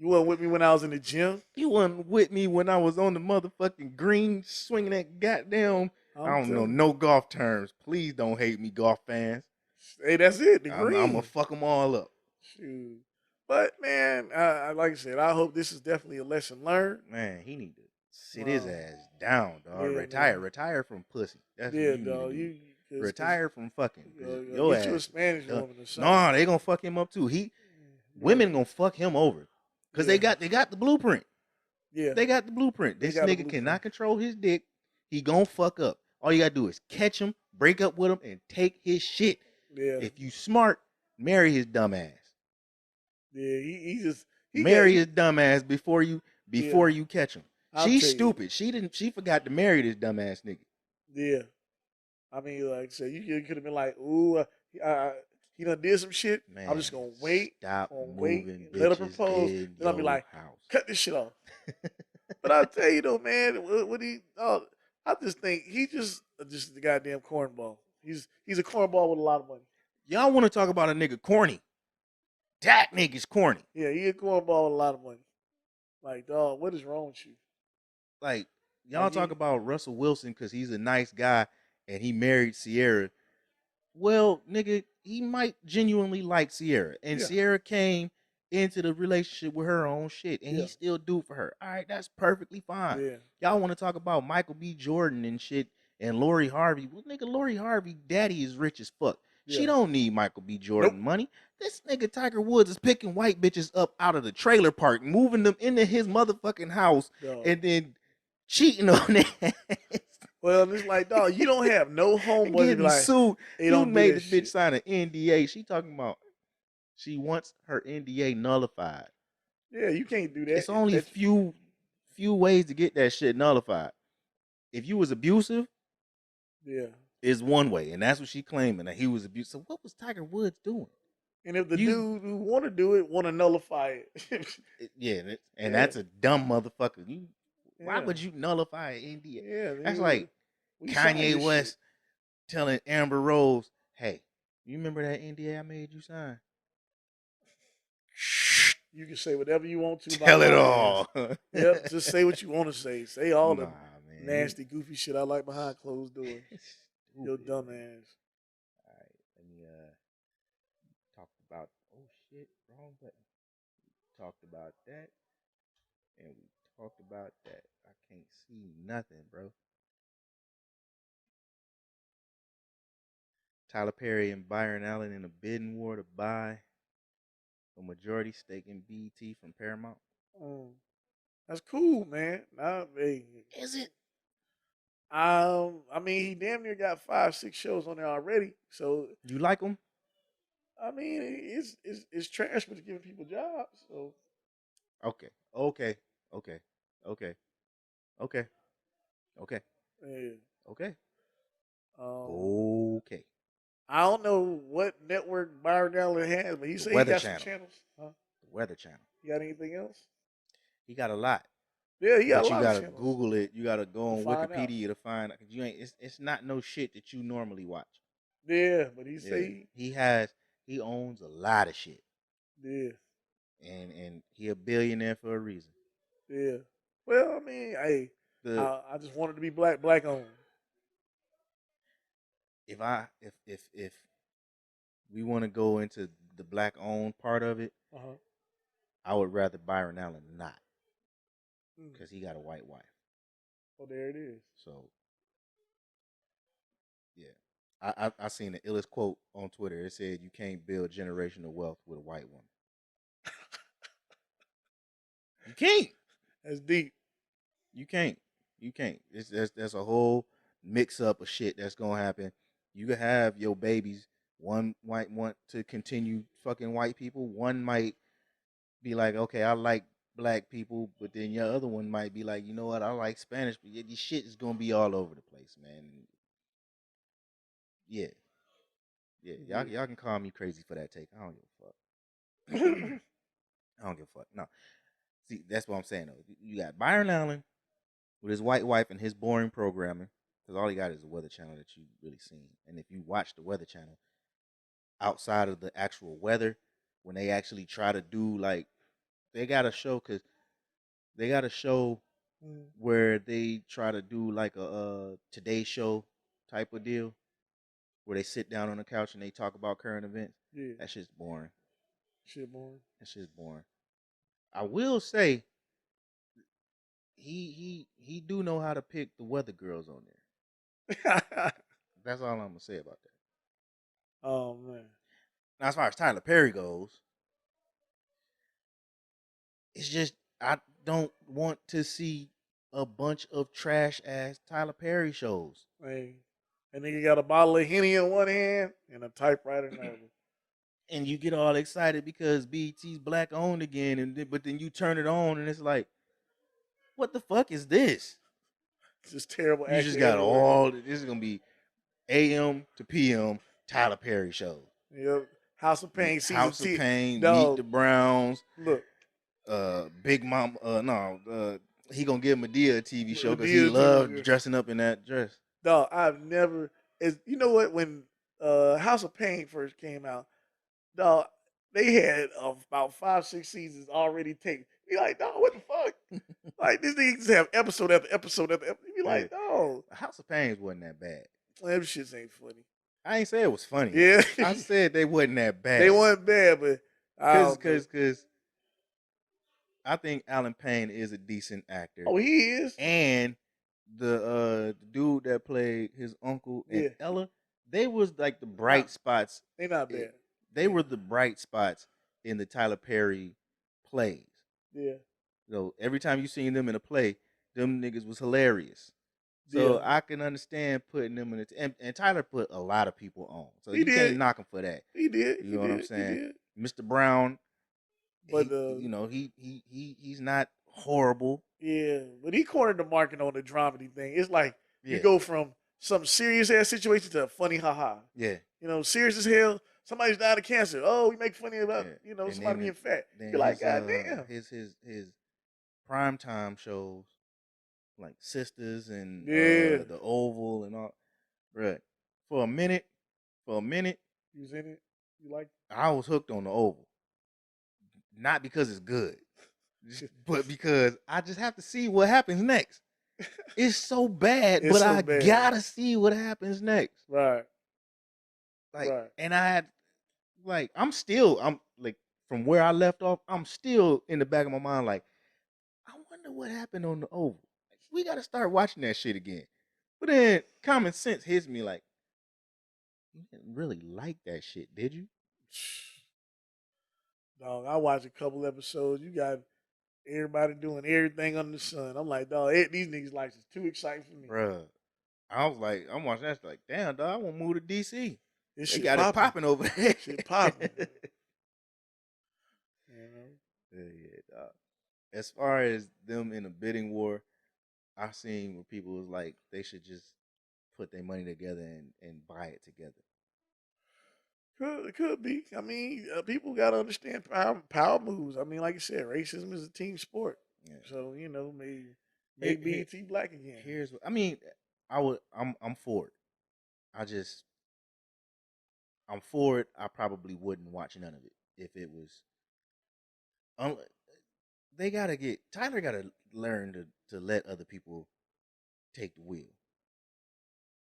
You wasn't with me when I was in the gym. You wasn't with me when I was on the motherfucking green swinging that goddamn. I don't know no golf terms. Please don't hate me, golf fans. Hey, that's it. The green. I'm gonna fuck them all up. Shoot. But man, like I said, I hope this is definitely a lesson learned. Man, he need to sit his ass down, dog. Retire from pussy. That's what you dog. need to do. Retire from fucking. Your ass. You a Spanish woman or something. Nah, they gonna fuck him up too. Women gonna fuck him over because they got the blueprint. Yeah, they got the blueprint. This nigga cannot control his dick. He gonna fuck up. All you gotta do is catch him, break up with him, and take his shit. Yeah. If you smart, marry his dumb ass. Yeah, he marry his dumb ass before you catch him. She's stupid. She forgot to marry this dumb ass nigga. Yeah. I mean, like I said, you could have been like, ooh, he done did some shit. Man, I'm just gonna wait. Stop moving. Let her propose. Then I'll be like, cut this shit off. But I'll tell you though, man, I just think he just the goddamn cornball. He's a cornball with a lot of money. Y'all want to talk about a nigga corny? That nigga's corny. Yeah, he a cornball with a lot of money. Like, dog, what is wrong with you? Like, y'all talk about Russell Wilson because he's a nice guy and he married Sierra. Well, nigga, he might genuinely like Sierra. And Sierra came into the relationship with her own shit. And he still do for her. All right, that's perfectly fine. Yeah. Y'all want to talk about Michael B. Jordan and shit. And Lori Harvey, well, nigga, Lori Harvey, daddy is rich as fuck. She Yeah. don't need Michael B. Jordan Nope. money. This nigga Tiger Woods is picking white bitches up out of the trailer park, moving them into his motherfucking house, Dog. and then cheating on them. Well, it's like, dog, you don't have no homeboys to be Getting like, sued. they You don't do made that the bitch shit. sign an NDA. She talking about she wants her NDA nullified. Yeah, you can't do that. It's only a few ways to get that shit nullified. If you was abusive, yeah, is one way, and that's what she claiming, that he was abusive. So what was Tiger Woods doing? and if the dude who want to do it want to nullify it, Yeah, and that's a dumb motherfucker. Why Yeah. would you nullify an NDA? Yeah, That's nigga, like we signed Kanye this West shit. telling Amber Rose, "Hey, you remember that NDA I made you sign? Shh, You can say whatever you want to. tell about it my all." ass. Yep, just say what you want to say. Say all the Nah, man. nasty, goofy shit I like behind closed doors. Your Stupid, dumb man. ass. All right, let me talk about. Oh shit, wrong button. We talked about that, and we talked about that. I can't see nothing, bro. Tyler Perry and Byron Allen in a bidding war to buy a majority stake in BET from Paramount. That's cool, man. Is it? I mean, he damn near got 5-6 shows on there already. So You like them? I mean, it's trash, but it's giving people jobs. So Okay. yeah. Okay. Um, Okay. I don't know what network Byron Allen has, but he said he Weather got Channel. some channels. Huh? The Weather Channel. You got anything else? He got a lot. Yeah, he got But a lot you gotta of channels. Google it. You gotta go on To find Wikipedia to find. Cause you ain't. It's not no shit that you normally watch. Yeah, but he say he owns a lot of shit. Yeah. And he a billionaire for a reason. Yeah. Well, I mean, I just wanted to be black owned. If we want to go into the black owned part of it, I would rather Byron Allen not, because he got a white wife. Oh, there it is. So yeah, I seen the illest quote on Twitter. It said, "You can't build generational wealth with a white woman. You can't. That's deep. You can't. That's a whole mix up of shit that's gonna happen. You could have your babies. One might want to continue fucking white people. One might be like, okay, I like black people, but then your other one might be like, you know what, I like Spanish, but yeah, this shit is gonna be all over the place, man. Yeah. Y'all can call me crazy for that take. I don't give a fuck. I don't give a fuck. No. See, that's what I'm saying though. You got Byron Allen with his white wife and his boring programming, because all he got is the Weather Channel that you really seen. And if you watch the Weather Channel, outside of the actual weather, when they actually try to do like, they got a show where they try to do like a Today Show type of deal, where they sit down on the couch and they talk about current events. Yeah. That shit's boring. That shit's boring. I will say, he do know how to pick the weather girls on there. That's all I'm gonna say about that. Oh man. Now, as far as Tyler Perry goes, it's just I don't want to see a bunch of trash ass Tyler Perry shows. Hey, and then you got a bottle of Henny in one hand and a typewriter in the other. And you get all excited because BET's black owned again, but then you turn it on and it's like, what the fuck is this? It's just terrible. You just got all. This is gonna be AM to PM Tyler Perry show. Yep. House of Pain season House of Pain. Dog. Meet the Browns. Look. Big Mom. He gonna give Madea a TV show because he loved dressing up in that dress. Dog, I've never. You know what? When House of Pain first came out, dog, they had about 5-6 seasons already taped. Be like, dog, what the fuck? Like, this nigga just have episode after episode after episode. You be like, dog. House of Pain wasn't that bad. Them shits ain't funny. I ain't say it was funny. Yeah. I said they wasn't that bad. They weren't bad, but because I think Alan Payne is a decent actor. Oh, he is. And the dude that played his uncle and Yeah. Ella, they was like the bright spots. They not bad. They were the bright spots in the Tyler Perry plays. Yeah. So every time you seen them in a play, them niggas was hilarious. So I can understand putting them in it. And Tyler put a lot of people on. So you can't knock him for that. He did. You know what I'm saying? Mr. Brown, but he's not horrible. Yeah, but he cornered the market on the dramedy thing. It's like you go from some serious ass situation to a funny haha. Yeah. Serious as hell. Somebody's died of cancer. Oh, we make funny about somebody being fat. You're like, God damn. His primetime shows like Sisters and the Oval and all, bruh. For a minute, you was in it. You like? I was hooked on the Oval, not because it's good, but because I just have to see what happens next. It's so bad, but I gotta see what happens next. Right. And I had I'm like from where I left off, I'm still in the back of my mind like, I wonder what happened on the Oval. We got to start watching that shit again. But then common sense hits me like, you didn't really like that shit, did you? Dog, I watched a couple episodes. You got everybody doing everything under the sun. I'm like, dog, these niggas' lives is too exciting for me. Bruh. I was like, I'm watching that like, damn, dog, I want to move to DC. This they shit got it popping over there. Shit popping. Yeah, dog. As far as them in a bidding war, I've seen where people was like, they should just put their money together and buy it together. It could be. I mean, people got to understand power moves. I mean, like you said, racism is a team sport. Yeah. So, maybe BET black again. Here's what I mean. I'm for it. I'm for it. I probably wouldn't watch none of it if it was. Tyler gotta learn to let other people take the wheel.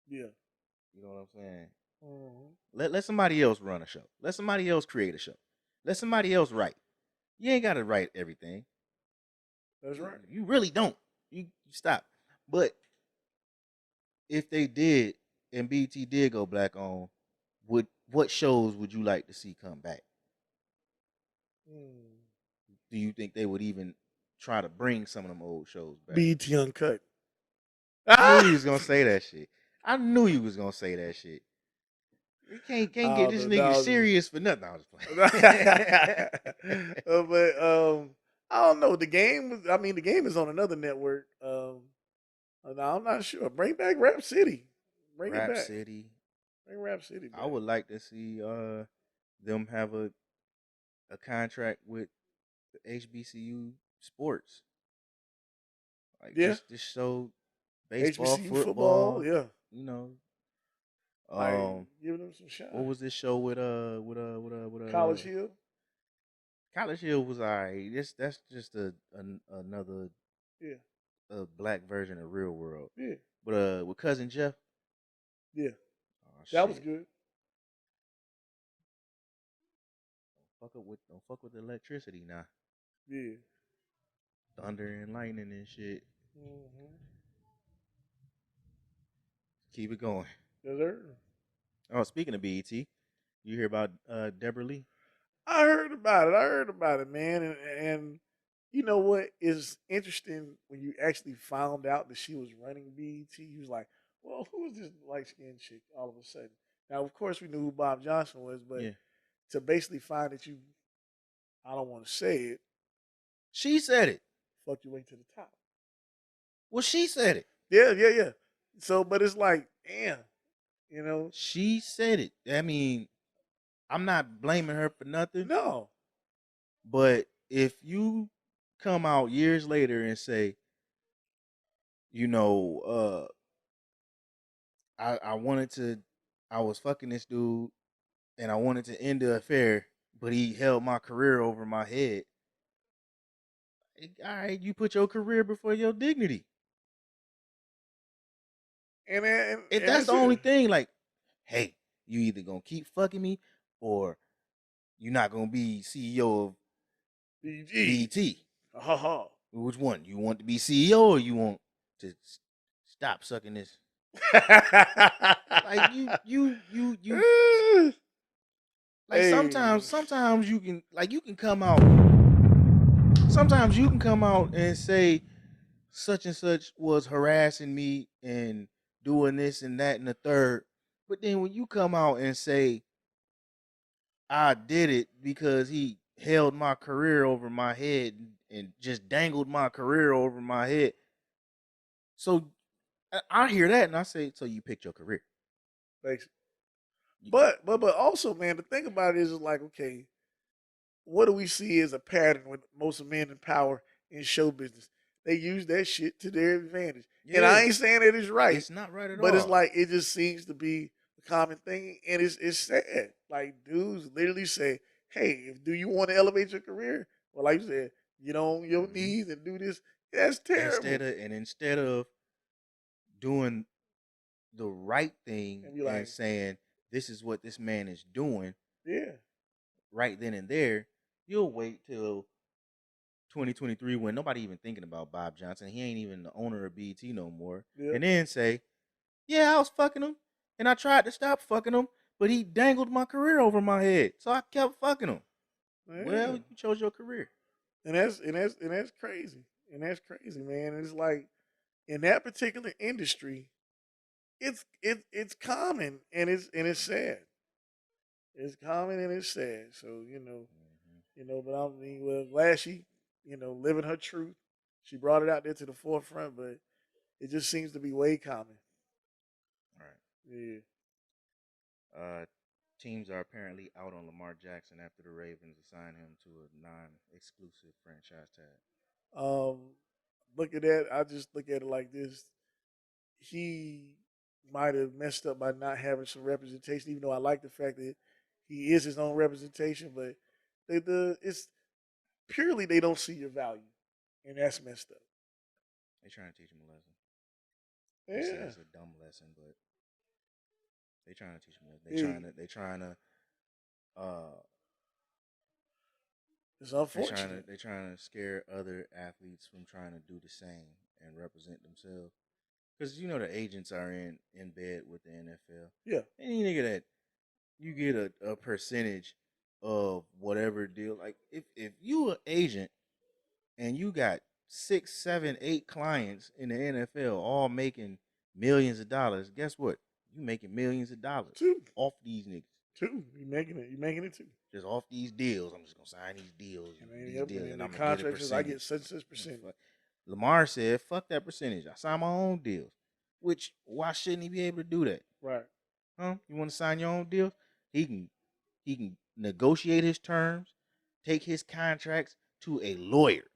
Yeah. You know what I'm saying? Mm-hmm. Let somebody else run a show. Let somebody else create a show. Let somebody else write. You ain't gotta write everything. That's right. You really don't. You stop. But if they did and BT did go black on, what shows would you like to see come back? Do you think they would even try to bring some of them old shows back? BET Uncut. I knew you was gonna say that shit. I knew you was gonna say that shit. You can't get this nigga serious for nothing. I was playing. But I don't know. The game is on another network. No, I'm not sure. Bring back Rap City. Bring it back. Bring Rap City back. I would like to see them have a contract with the HBCU sports. Like just show baseball, HBCU football, yeah. Giving them some shine. What was this show with College Hill? College Hill was alright. That's just another a black version of Real World. Yeah. But with Cousin Jeff. Yeah. That was good. Don't fuck with the electricity now. Yeah. Thunder and lightning and shit. Mm-hmm. Keep it going. Yes, sir. Oh, speaking of BET, you hear about Deborah Lee? I heard about it, man. And you know what is interesting when you actually found out that she was running BET? You was like, well, who is this light-skinned chick all of a sudden? Now, of course, we knew who Bob Johnson was, but to basically find that I don't want to say it. She said it. Fucked your way to the top. Well, she said it. Yeah. So, but it's like, damn, She said it. I mean, I'm not blaming her for nothing. No. But if you come out years later and say, I was fucking this dude and I wanted to end the affair, but he held my career over my head. All right, you put your career before your dignity. And that's the only thing, like, hey, you either gonna keep fucking me or you're not gonna be CEO of BET. Ha. Which one? You want to be CEO or you want to stop sucking this. Like you. Like Hey. sometimes you can come out. Sometimes you can come out and say such and such was harassing me and doing this and that and the third. But then when you come out and say I did it because he held my career over my head and just dangled my career over my head. So I hear that and I say, so you picked your career. Basically. But also, man, the thing about it is like, okay, what do we see as a pattern with most men in power in show business? They use that shit to their advantage. Yeah. And I ain't saying that it's right. It's not right at all. But it's like it just seems to be a common thing, and it's sad. Like dudes literally say, "Hey, do you want to elevate your career? Well, like you said, get on your knees and do this." That's terrible. Instead of doing the right thing and saying this is what this man is doing, yeah, right then and there, you'll wait till 2023 when nobody even thinking about Bob Johnson. He ain't even the owner of BET no more. Yeah. And then say, yeah, I was fucking him and I tried to stop fucking him, but he dangled my career over my head. So I kept fucking him. Yeah. Well, you chose your career. And that's crazy. And that's crazy, man. And it's like in that particular industry, it's common and it's sad. It's common and it's sad. So, but I mean, well, glad she, living her truth. She brought it out there to the forefront, but it just seems to be way common. All right. Yeah. Teams are apparently out on Lamar Jackson after the Ravens assign him to a non-exclusive franchise tag. Look at that. I just look at it like this. He might have messed up by not having some representation, even though I like the fact that he is his own representation, but it's purely they don't see your value, and that's messed up. They're trying to teach him a lesson. Yeah, it's a dumb lesson, but they're trying to teach him a lesson. They're trying to. It's unfortunate. They're trying to scare other athletes from trying to do the same and represent themselves. Because the agents are in bed with the NFL. Yeah, any nigga that you get a percentage of whatever deal. Like if you an agent and you got 6, 7, 8 clients in the NFL all making millions of dollars, guess what? You making millions of dollars off these niggas. You making it too. Just off these deals. I'm just gonna sign these deals. And I'm gonna get a percentage. I get such percentage. Lamar said, "Fuck that percentage. I sign my own deals." Which why shouldn't he be able to do that? Right. Huh? You want to sign your own deals? He can negotiate his terms, take his contracts to a lawyer,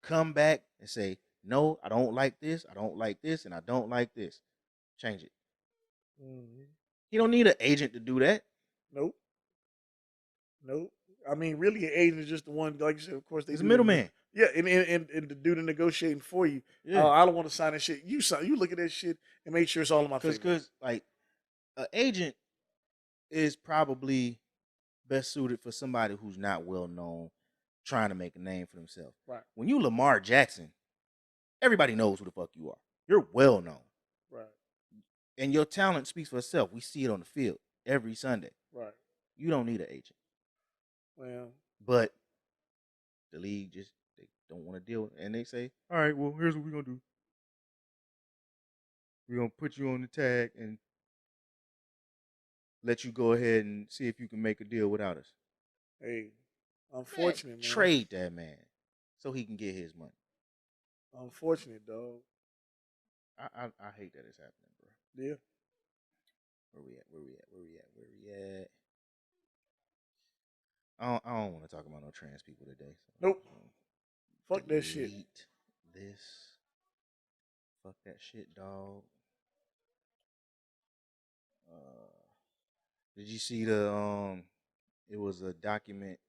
come back and say, "No, I don't like this. I don't like this, and I don't like this. Change it." Mm-hmm. He don't need an agent to do that. Nope. I mean, really, an agent is just the one, like you said. Of course, he's a middleman. Yeah, and to do the negotiating for you. Yeah. I don't want to sign that shit. You look at that shit and make sure it's all in my favor. Because like an agent is probably best suited for somebody who's not well known, trying to make a name for themselves. Right. When you Lamar Jackson, everybody knows who the fuck you are. You're well known. Right. And your talent speaks for itself. We see it on the field every Sunday. Right. You don't need an agent. Well, but the league they don't want to deal with it. And they say, all right, well, here's what we're going to do. We're going to put you on the tag and let you go ahead and see if you can make a deal without us. Hey, unfortunate, man. Trade that man so he can get his money. Unfortunate, dog. I hate that it's happening, bro. Yeah. Where we at? I don't want to talk about no trans people today. So, nope. Fuck that shit. This. Fuck that shit, dog. Did you see it was a document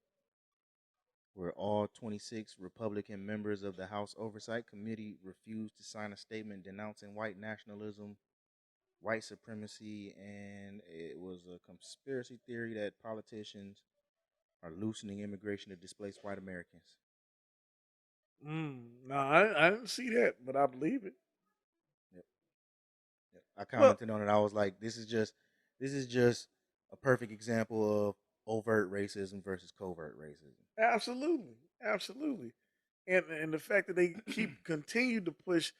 where all 26 Republican members of the House Oversight Committee refused to sign a statement denouncing white nationalism, white supremacy, and it was a conspiracy theory that politicians are loosening immigration to displace white Americans. No, I didn't see that, but I believe it. Yep. I commented on it. I was like, this is just a perfect example of overt racism versus covert racism. Absolutely. And the fact that they continue to push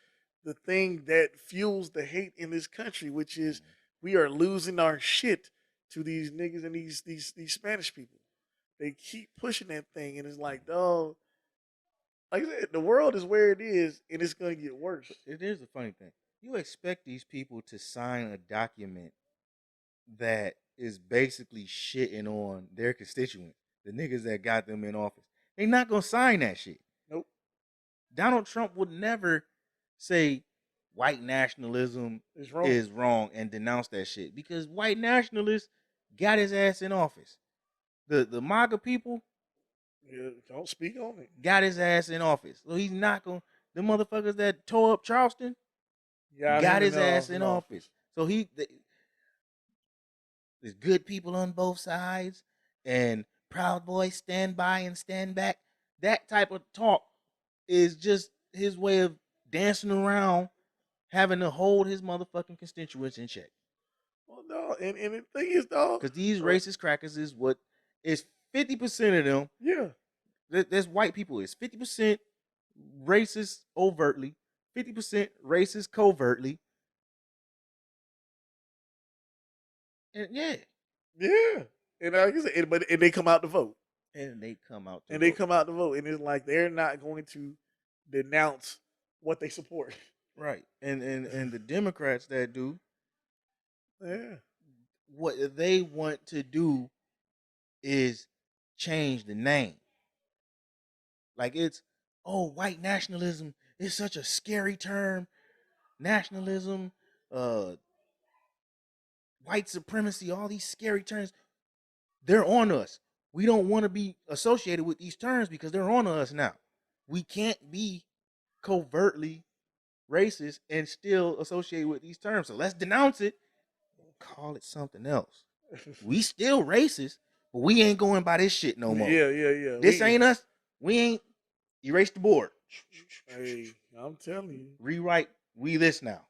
the thing that fuels the hate in this country, which is we are losing our shit to these niggas and these Spanish people. They keep pushing that thing, and it's like, dog. Like I said, the world is where it is, and it's gonna get worse. Here's the funny thing: you expect these people to sign a document that is basically shitting on their constituents, the niggas that got them in office. They're not gonna sign that shit. Nope. Donald Trump would never say white nationalism is wrong and denounce that shit, because white nationalists got his ass in office. The MAGA people, don't speak on it, got his ass in office. So he's not gonna, the motherfuckers that tore up Charleston got his ass in office. So there's good people on both sides, and Proud Boys stand by and stand back. That type of talk is just his way of dancing around, having to hold his motherfucking constituents in check. Well, no, and the thing is, dog, because these racist crackers is 50% of them. Yeah, there's white people. It's 50% racist overtly, 50% racist covertly, and yeah, and like I said, and they come out to vote. And they come out to vote. And it's like they're not going to denounce what they support. Right. And the Democrats that do, what they want to do is change the name. Like white nationalism is such a scary term. Nationalism, white supremacy, all these scary terms, they're on us. We don't want to be associated with these terms because they're on us now. We can't be covertly racist and still associated with these terms. So let's denounce it. Call it something else. We still racist, but we ain't going by this shit no more. Yeah. This ain't us. We ain't erase the board. Hey, I'm telling you. Rewrite. We this now.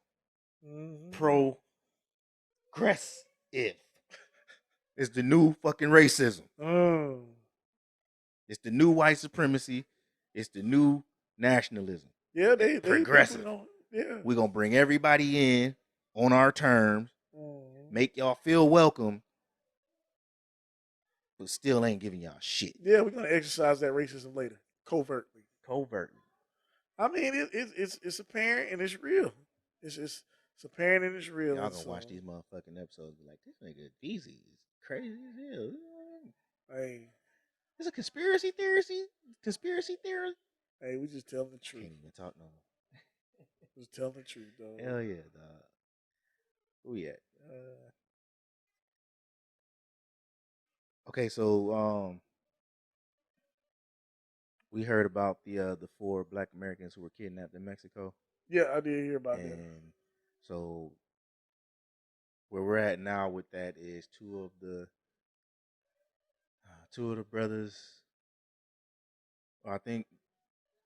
Progressive. It's the new fucking racism. It's the new white supremacy. It's the new nationalism. Yeah, progressive. We're gonna bring everybody in on our terms, make y'all feel welcome, but still ain't giving y'all shit. Yeah, we're gonna exercise that racism later, covertly. I mean, it's apparent and it's real. It's apparent and it's real. Y'all gonna watch these motherfucking episodes and be like, this nigga Veezy is crazy as hell. Hey, it's a conspiracy theory. Hey, we just telling the truth. Can't even talk no more. Just telling the truth, dog. Hell yeah, dog. Who yet? Okay, so we heard about the 4 Black Americans who were kidnapped in Mexico. Yeah, I did hear about that. And so where we're at now with that is two of the brothers. I think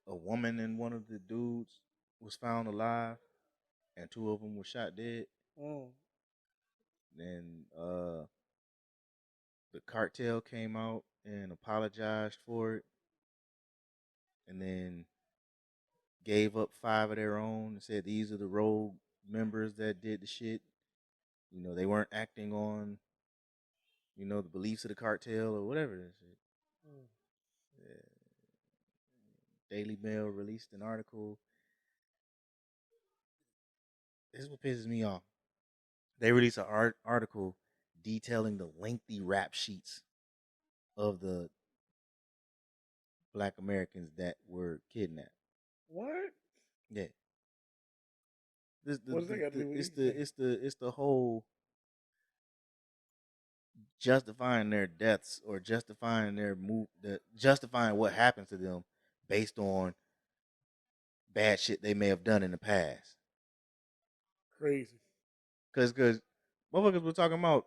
a woman and one of the dudes was found alive, and 2 of them were shot dead. Then the cartel came out and apologized for it, and then gave up 5 of their own and said these are the rogue members that did the shit. You know, they weren't acting on, the beliefs of the cartel or whatever that shit. Daily Mail released an article. This is what pisses me off. They released an article detailing the lengthy rap sheets of the Black Americans that were kidnapped. What? Yeah. What does that got to do with it's the whole justifying their deaths or justifying justifying what happened to them based on bad shit they may have done in the past. Crazy. Because motherfuckers were talking about,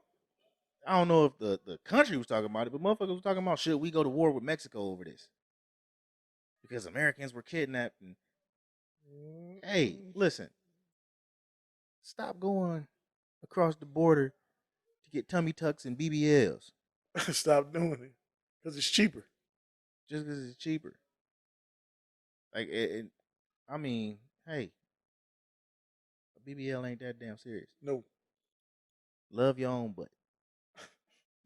I don't know if the country was talking about it, but motherfuckers were talking about, should we go to war with Mexico over this? Because Americans were kidnapped. And hey, listen. Stop going across the border to get tummy tucks and BBLs Stop doing it because it's cheaper. just because it's cheaper. Like, I mean, hey, a BBL ain't that damn serious. No, Love your own butt.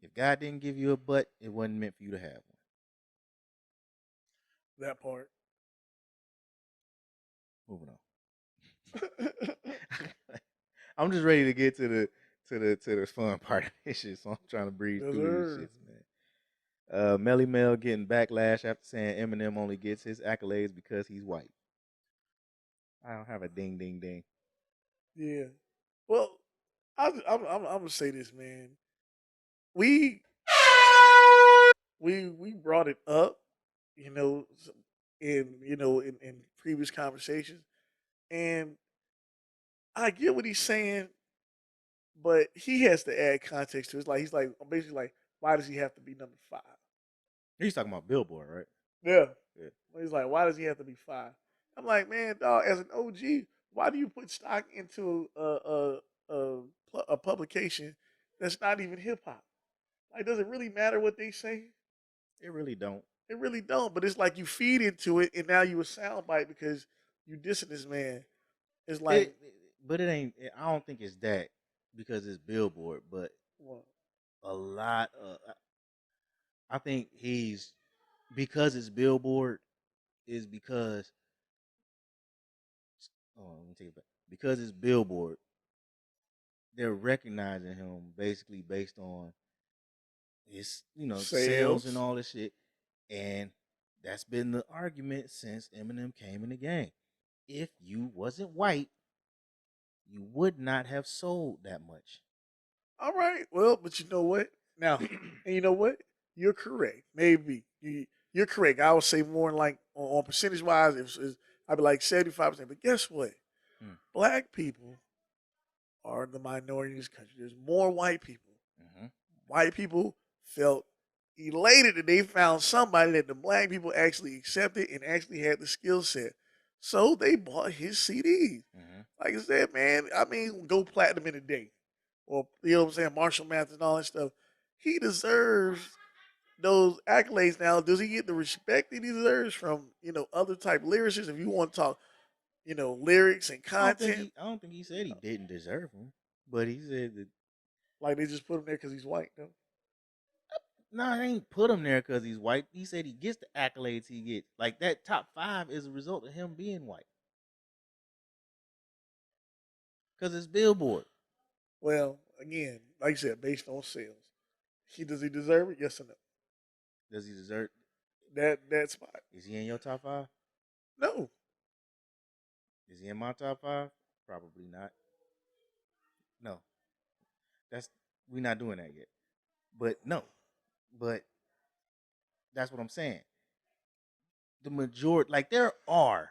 If God didn't give you a butt, it wasn't meant for you to have that part. one. Moving on. I'm just ready to get to the fun part of this shit, so I'm trying to breeze Yes, through these sir. shits, man. Melly Mel getting backlash after saying Eminem only gets his accolades because he's white. I don't have a ding ding ding. Yeah. Well, I'm gonna say this, man. We we brought it up, you know, in previous conversations, and I get what he's saying, but he has to add context to it. It's like he's like basically like, why does he have to be number 5? He's talking about Billboard, right? Yeah. Yeah. He's like, why does he have to be 5? I'm like, man, dog, as an OG, why do you put stock into a publication that's not even hip hop? Like, does it really matter what they say? It really don't. It really don't. But it's like you feed into it, and now you a soundbite because you dissing this man. It's like, But it ain't. I don't think it's that because it's Billboard, but well, a lot of. I think he's because it's Billboard is because. Oh, let me take it back. Because it's Billboard, they're recognizing him basically based on his, sales and all this shit, and that's been the argument since Eminem came in the game. If you wasn't white, you would not have sold that much. all right, well, but you know what? Now, and you know what? You're correct. Maybe you're correct. I would say more like on percentage wise, I'd be like 75%. But guess what? Black people are the minority in this country. There's more white people. Mm-hmm. White people felt elated that they found somebody that the black people actually accepted and actually had the skill set. So they bought his CDs. Mm-hmm. Like I said, man, I mean, go platinum in a day. Or, you know what I'm saying, Marshall Mathers and all that stuff. He deserves those accolades now. Does he get the respect that he deserves from, other type lyricists? If you want to talk, lyrics and content. I don't think he said he didn't deserve them, but he said that. Like they just put him there because he's white, though. No, they ain't put him there because he's white. He said he gets the accolades he gets. Like that top 5 is a result of him being white. Because it's Billboard. Well, again, like you said, based on sales. Does he deserve it? Yes or no? Does he deserve That spot? Is he in your top 5? No. Is he in my top 5? Probably not. No. We're not doing that yet. But no. But that's what I'm saying. The majority, like there are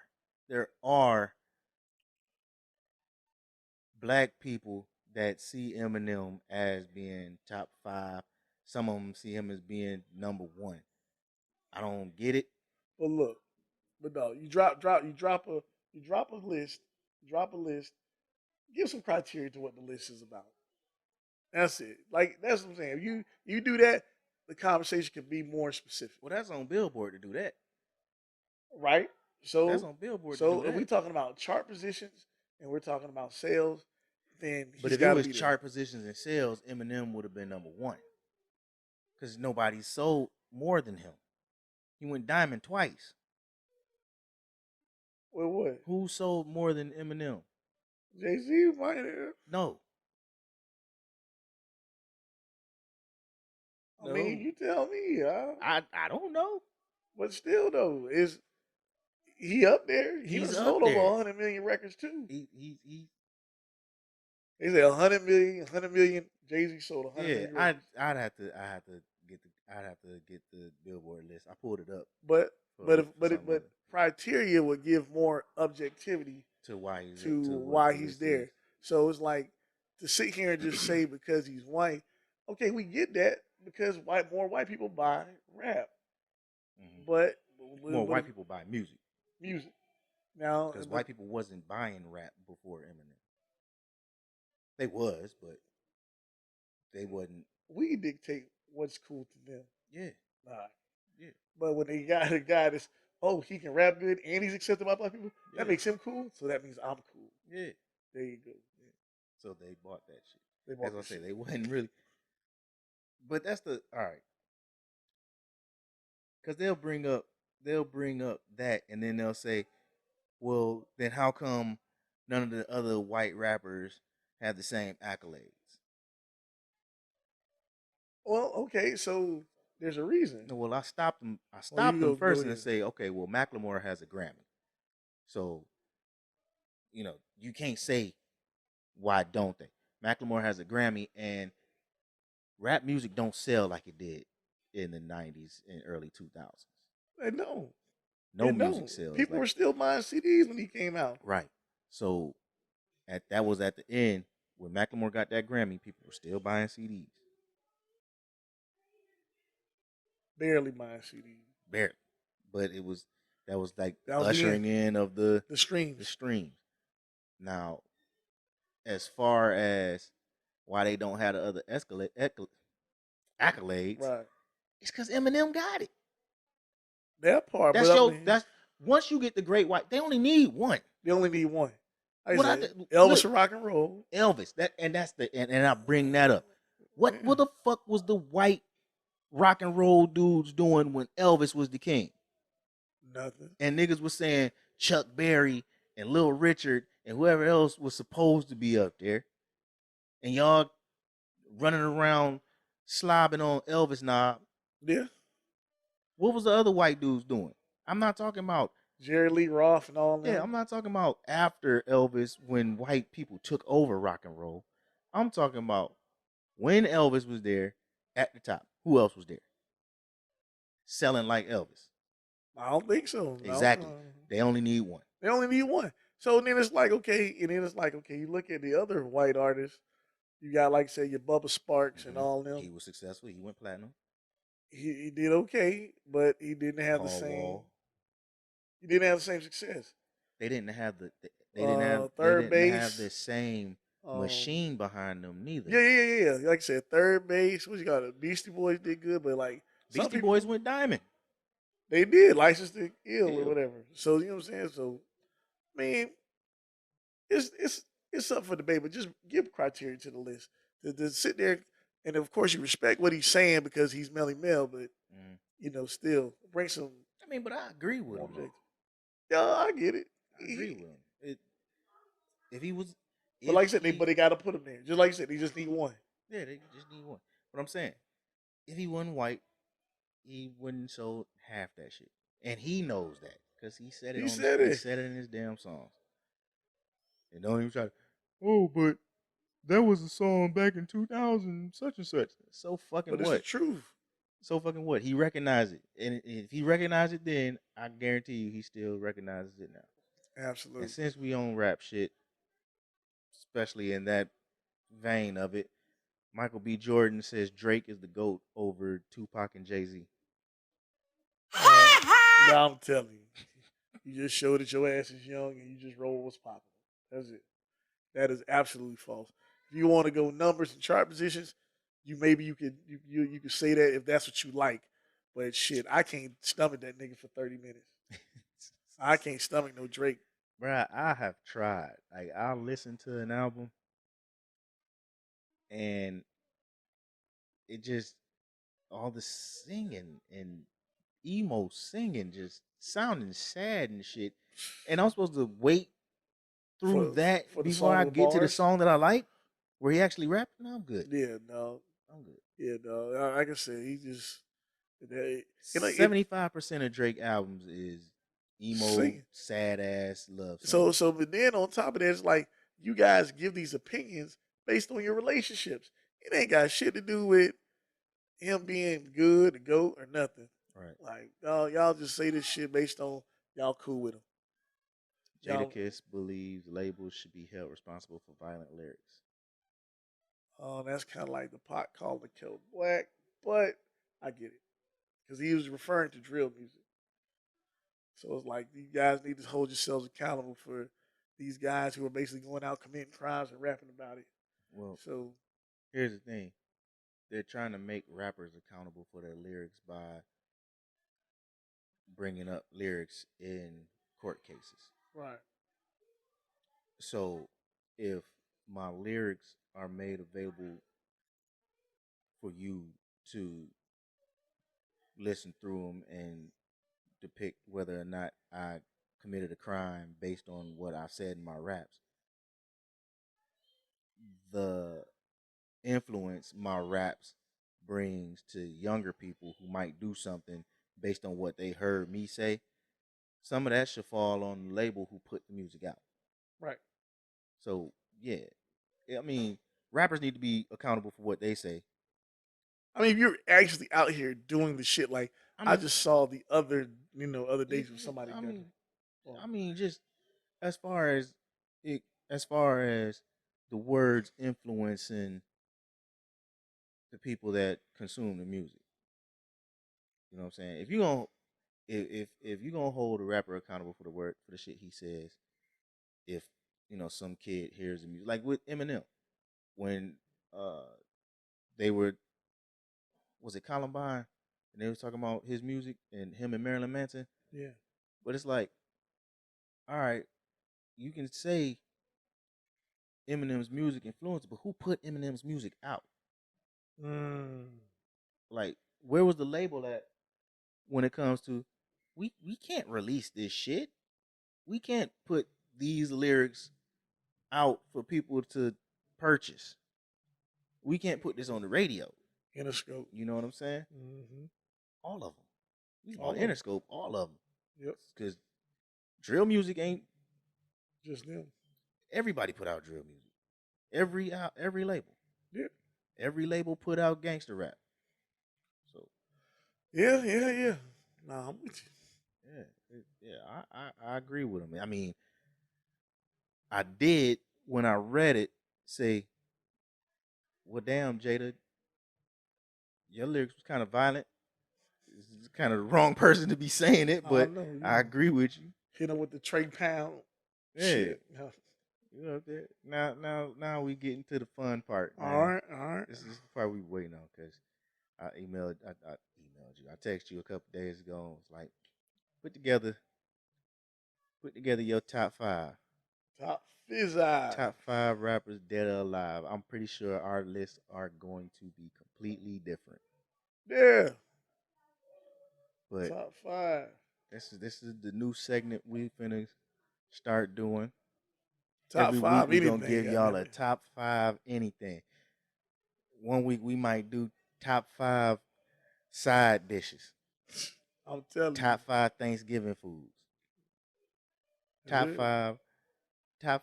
black people that see Eminem as being top 5. Some of them see him as being number 1. I don't get it. But look, no, you drop a list, give some criteria to what the list is about. That's it. Like that's what I'm saying. If you do that, the conversation can be more specific. Well, that's on Billboard to do that. Right? So that's on Billboard to do that. If we're talking about chart positions and we're talking about sales, then but if it was chart positions and sales, Eminem would have been number 1. Because nobody sold more than him. He went diamond twice. Well, what? Who sold more than Eminem? Jay-Z might have. No. I mean, you tell me. I don't know. But still, though, is he up there? He's sold over 100 million records too. He They say 100 million. Jay-Z sold 100 million records. I'd have to get the Billboard list. I pulled it up. But criteria would give more objectivity to why he's there. Is. So it's like to sit here and just say because he's white. Okay, we get that because more white people buy rap, but more white people buy music. Now, because white people wasn't buying rap before Eminem. They was, but they wasn't. We dictate what's cool to them. Yeah, Nah. yeah, But when they got a guy that's, oh, he can rap good and he's accepted by black people, yeah, that makes him cool. So that means I'm cool. yeah, There you go. yeah. So they bought that shit. They As bought I this say, shit. they wasn't really. But that's the all right. Because they'll bring up that, and then they'll say, well, then how come none of the other white rappers have the same accolades? Well, okay, so there's a reason. No, well, I stopped them. I Oh, you stopped them go first and ahead. say, okay, well, Macklemore has a Grammy, so you can't say why don't they? Macklemore has a Grammy, and rap music don't sell like it did in the '90s and early 2000s. They don't. No It music don't. sells People like were still buying CDs when he came out. right. So that was at the end when Macklemore got that Grammy. People were still buying CDs, Barely buying CDs. barely, but that was like That was the ushering in of the streams. streams. Now, as far as why they don't have the other accolades, Right. it's because Eminem got it. That part, That's but I your mean, that's once you get the great white, they only need one. they only need one. Like What I I said, did- Elvis look, and rock and roll. Elvis. And I bring that up. What Yeah. the fuck was the white rock and roll dudes doing when Elvis was the king? Nothing. And niggas was saying Chuck Berry and Little Richard and whoever else was supposed to be up there. And y'all running around slobbing on Elvis knob. Yeah. What was the other white dudes doing? I'm not talking about Jerry Lee Roth and all them. I'm not talking about after Elvis when white people took over rock and roll. I'm talking about when Elvis was there at the top. Who else was there? Selling like Elvis. I don't think so. No. Exactly. They only need one. They only need one. So then it's like, okay, you look at the other white artists. You got, like, say, your Bubba Sparks and all them. He was successful. He went platinum. He did okay, but he didn't have Paul the same. Wall. He didn't have the same success. They didn't have the. Third they didn't have base. the same machine behind them neither. Yeah. Like I said, third base. What you got? The Beastie Boys did good, but like Beastie Boys went diamond. They did License to Ill or Ill. whatever. So you know what I'm saying. So, I mean, it's up for debate, but just give criteria to the list. To sit there, and of course you respect what he's saying because he's Melly Mel, but still bring some. I mean, but I agree with him. Object. Yeah, I get it. I agree with him. If he was, But like I said, they got to put him there. Just like you said, they just need one. Yeah, they just need one. But I'm saying, if he wasn't white, he wouldn't sold half that shit, and he knows that because he said it. He said it in his damn songs. And don't even try to. Oh, but that was a song back in 2000, such and such. So fucking But what? it's the truth. So fucking what? He recognized it, and if he recognized it then, I guarantee you he still recognizes it now. Absolutely. And since we own rap shit, especially in that vein of it, Michael B. Jordan says Drake is the GOAT over Tupac and Jay-Z. Now I'm telling you, you just showed that your ass is young and you just roll what's popular. That's it. That is absolutely false. If you want to go numbers and chart positions, you could say that if that's what you like. But shit, I can't stomach that nigga for 30 minutes. I can't stomach no Drake. Bruh, I have tried. Like, I'll listen to an album and it just, all the singing and emo singing just sounding sad and shit. And I'm supposed to wait through that before I get to the song that I like, where he actually rapped. No, I'm good. Yeah, no. I'm good. Yeah, no. Like I said, he just 75% of Drake albums is emo, sad ass love songs. But then on top of that, it's like you guys give these opinions based on your relationships. It ain't got shit to do with him being good, a GOAT, or nothing. Right. Like, y'all just say this shit based on y'all cool with him. Jadakiss believes labels should be held responsible for violent lyrics. Oh, that's kind of like the pot called the kettle black, but I get it. Because he was referring to drill music. So it's like, you guys need to hold yourselves accountable for these guys who are basically going out committing crimes and rapping about it. Well, So here's the thing: they're trying to make rappers accountable for their lyrics by bringing up lyrics in court cases. right. So if my lyrics are made available for you to listen through them and depict whether or not I committed a crime based on what I said in my raps, the influence my raps brings to younger people who might do something based on what they heard me say, some of that should fall on the label who put the music out. Right. So yeah, I mean, rappers need to be accountable for what they say. I mean, if you're actually out here doing the shit, like I I mean, just saw the other days of yeah, somebody I done mean, it. Well, just as far as it, as far as the words influencing the people that consume the music. You know what I'm saying? If you gonna if you gonna hold a rapper accountable for the word for the shit he says, if some kid hears the music, like with Eminem, when uh they were was it Columbine, and they was talking about his music and him and Marilyn Manson, yeah. but it's like, all right, you can say Eminem's music influenced, but who put Eminem's music out? Mm. Like, where was the label at when it comes to we can't release this shit. We can't put these lyrics out for people to purchase. We can't put this on the radio. Interscope. You know what I'm saying? Mm-hmm. All of them. You All on of 'em. Interscope, all of them. Yep. Because drill music ain't Just them. everybody put out drill music. Every label. Yeah. Every label put out gangster rap. So Yeah. Nah, I'm with you. I agree with him. I mean, I did when I read it say, well, damn, Jada, your lyrics was kind of violent. It's kind of the wrong person to be saying it, I but know. I agree with you. Hit him with the Trey Pound Yeah, shit. you know that. Now we get into the fun part, man. All right. This is the part we waiting on because I emailed you. I texted you a couple days ago. It's like put together your top five. Top Fizz-Eye. Top five rappers dead or alive. I'm pretty sure our lists are going to be completely different. Yeah. But Top 5. this is the new segment we finna start doing. Top Every 5 week we're anything. gonna give y'all a top five anything. One week we might do top five side dishes. I'm telling you. Top five Thanksgiving foods. Top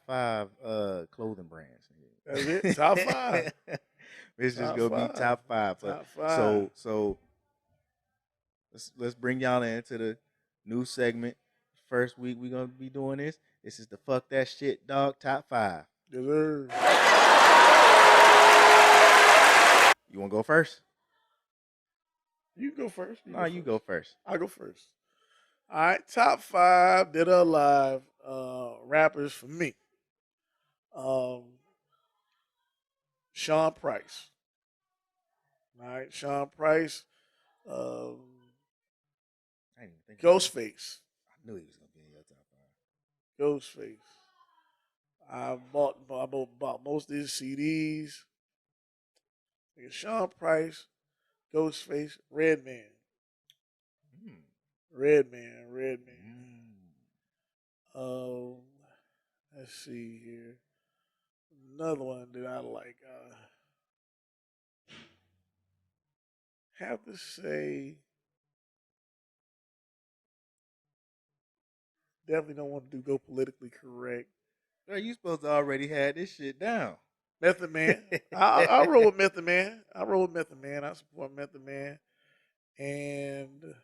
five clothing brands. That's it. Top 5. It's just gonna be top five. Top 5. So let's bring y'all into the new segment. First week we're gonna be doing this. This is the fuck that shit dog top five. Yes, sir. You wanna go first? You go first. You go first. I'll go first. All right. Top 5 dead or alive rappers for me. Sean Price. All right. Sean Price. I didn't even think Ghostface. I knew he was gonna be in your top five. Ghostface. I bought most of his CDs. Sean Price, Ghostface, Redman. Redman. Let's see here. Another one that I like. Have to say, definitely don't want to go politically correct. Bro, you supposed to already had this shit down. Method Man. I roll with Method Man. I support Method Man. And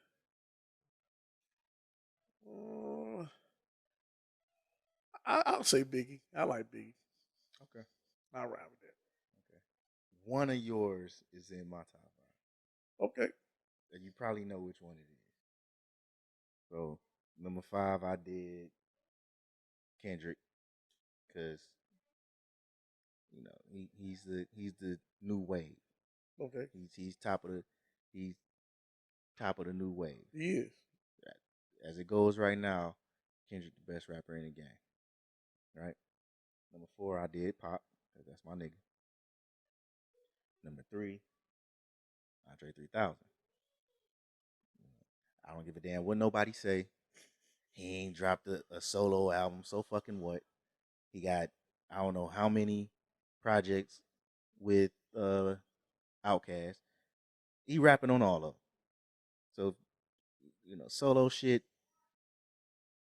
I'll say Biggie. I like Biggie. Okay. I'll ride with that. Okay. One of yours is in my top five. Okay. And you probably know which one it is. So, number 5, I did Kendrick. Because, He's the new wave. Okay. He's top of the new wave. He is. As it goes right now, Kendrick the best rapper in the game. Right? Number 4, I did Pop, because that's my nigga. Number 3, Andre 3000. I don't give a damn what nobody say. He ain't dropped a solo album. So fucking what? He got I don't know how many projects with Outkast. He rapping on all of them. So solo shit,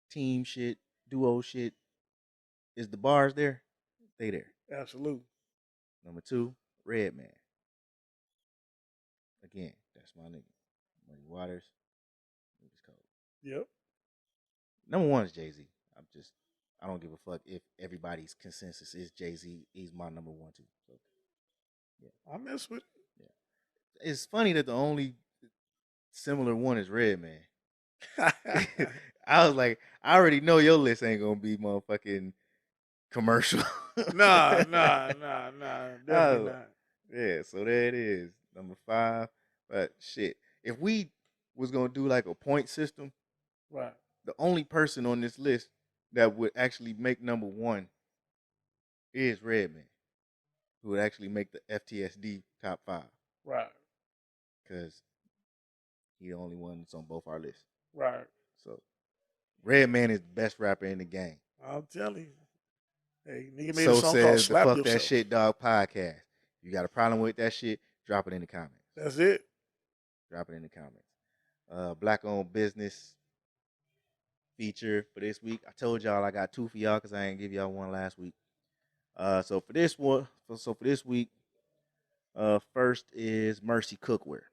team shit, duo shit. Is the bars there? They there. Absolutely. Number 2, Redman. Again, that's my nigga. Muddy Waters. Niggas cold. Yep. Number 1 is Jay-Z. I don't give a fuck if everybody's consensus is Jay-Z. He's my number 1 too. So, I mess with it. Yeah. It's funny that the only similar one is Redman. I was like, I already know your list ain't gonna be motherfucking commercial. Nah. Definitely not. Yeah, so there it is. Number 5. But shit, if we was gonna do like a point system, Right. the only person on this list that would actually make number 1 is Redman, who would actually make the FTSD top 5. Right. Because he the only one that's on both our lists. Right. So Redman is the best rapper in the game. I'm telling you. Hey, nigga made So a song called says the Slap Fuck Yourself. That Shit Dog podcast. You got a problem with that shit? Drop it in the comments. That's it. Drop it in the comments. Black owned business feature for this week. I told y'all I got 2 for y'all because I ain't give y'all one last week. So for this week, first is Mersi Cookware.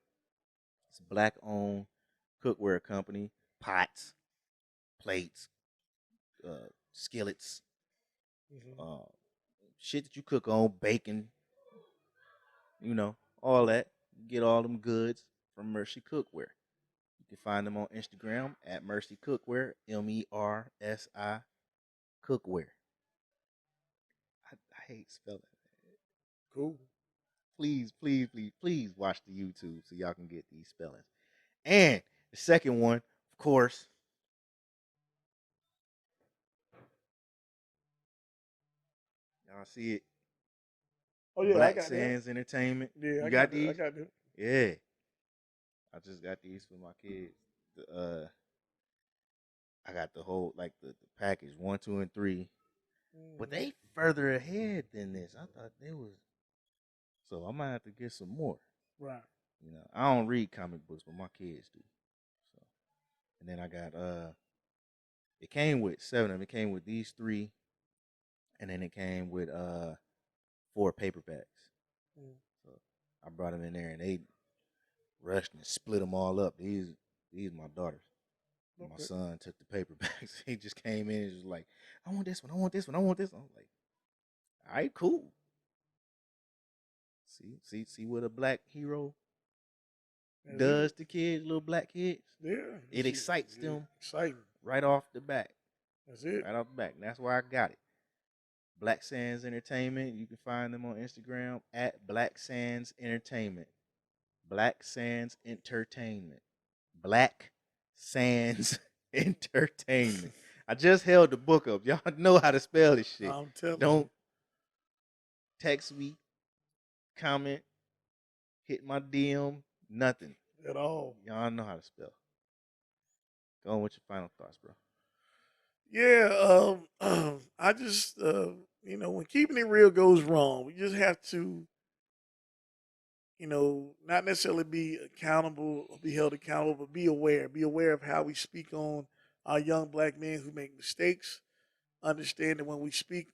It's a black owned cookware company. Pots, plates, skillets, shit that you cook on, bacon, all that. You get all them goods from Mersi Cookware. You can find them on Instagram at Mersi Cookware, Mersi Cookware. I hate spelling that. Cool. Please watch the YouTube so y'all can get these spellings. And the second one, of course, y'all see it. Oh yeah, Black I got Sands Entertainment. that. Yeah, You got these? I got that. Yeah. I just got these for my kids. I got the whole the package 1, 2, and 3. But they further ahead than this. I thought they was. So I might have to get some more. Right. I don't read comic books, but my kids do. So, and then I got it came with 7 of them. It came with these 3, and then it came with 4 paperbacks. So I brought them in there, and they rushed and split them all up. These my daughters. Okay. My son took the paperbacks. He just came in and was like, I want this one, I want this one, I want this one. I was like, all right, cool. See what a black hero does to kids, little black kids. Yeah. It excites them. Exciting. Right off the bat. That's it. Right off the bat. And that's why I got it. Black Sands Entertainment. You can find them on Instagram at Black Sands Entertainment. Black Sands Entertainment. Black Sands Entertainment. I just held the book up. Y'all know how to spell this shit. I'm telling you. Don't text me, comment, hit my DM, nothing. At all. Y'all know how to spell. Go on with your final thoughts, bro. Yeah, I just, when keeping it real goes wrong, we just have to, not necessarily be accountable or be held accountable, but be aware. Be aware of how we speak on our young black men who make mistakes. Understand that when we speak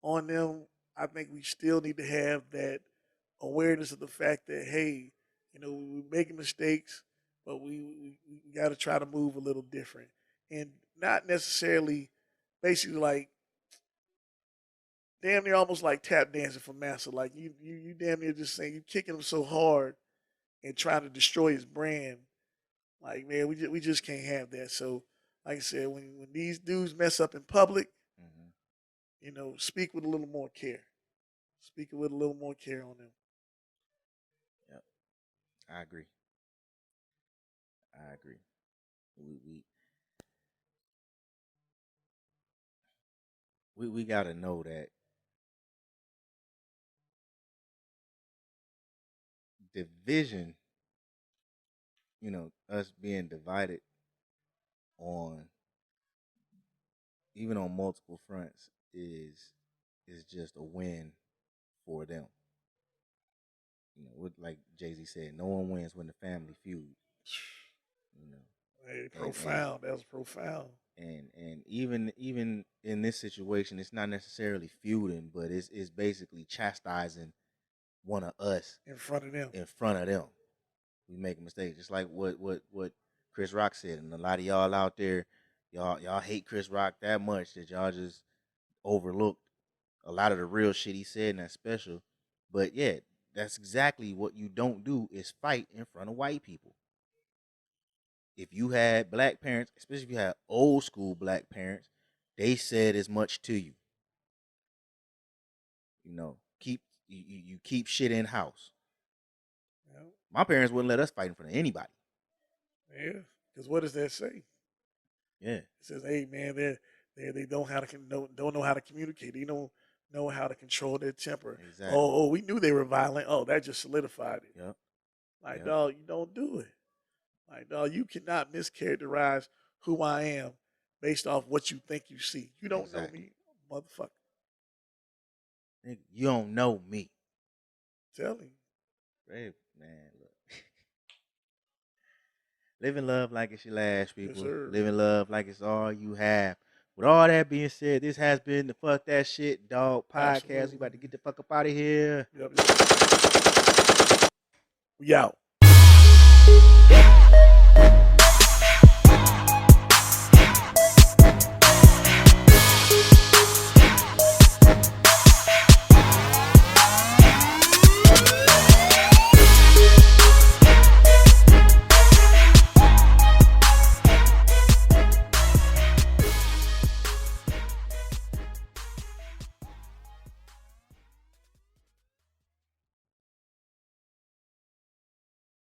on them, I think we still need to have that awareness of the fact that, hey, we're making mistakes, but we got to try to move a little different. And not necessarily basically like damn near almost like tap dancing for Massa. Like you damn near just saying you kicking him so hard and trying to destroy his brand. Like, man, we just can't have that. So, like I said, when these dudes mess up in public, speak with a little more care. speaking with a little more care on them. Yep, I agree. I agree. We got to know that division, us being divided on even on multiple fronts is just a win for them. Like Jay-Z said, no one wins when the family feuds. Hey, profound. That was profound. And even in this situation, it's not necessarily feuding, but it's basically chastising one of us in front of them. We make a mistake, just like what Chris Rock said, and a lot of y'all out there, y'all hate Chris Rock that much that y'all just overlooked a lot of the real shit he said in that special. But yeah, that's exactly what you don't do, is fight in front of white people. If you had black parents, especially if you had old school black parents, they said as much to you. You keep shit in house. Yep. My parents wouldn't let us fight in front of anybody. Yeah, because what does that say? Yeah, it says, "Hey man, they don't know how to communicate. They don't know how to control their temper." Exactly. Oh, we knew they were violent. Oh, that just solidified it. Yep. Like, dog, you don't do it. Like, dog, you cannot mischaracterize who I am based off what you think you see. You don't know me, motherfucker. You don't know me. Tell him. Brave man, look. Live and love like it's your last, people. Yes, sir. Live and love like it's all you have. With all that being said, this has been the Fuck That Shit Dawg podcast. Absolutely. We about to get the fuck up out of here. Yep. We out.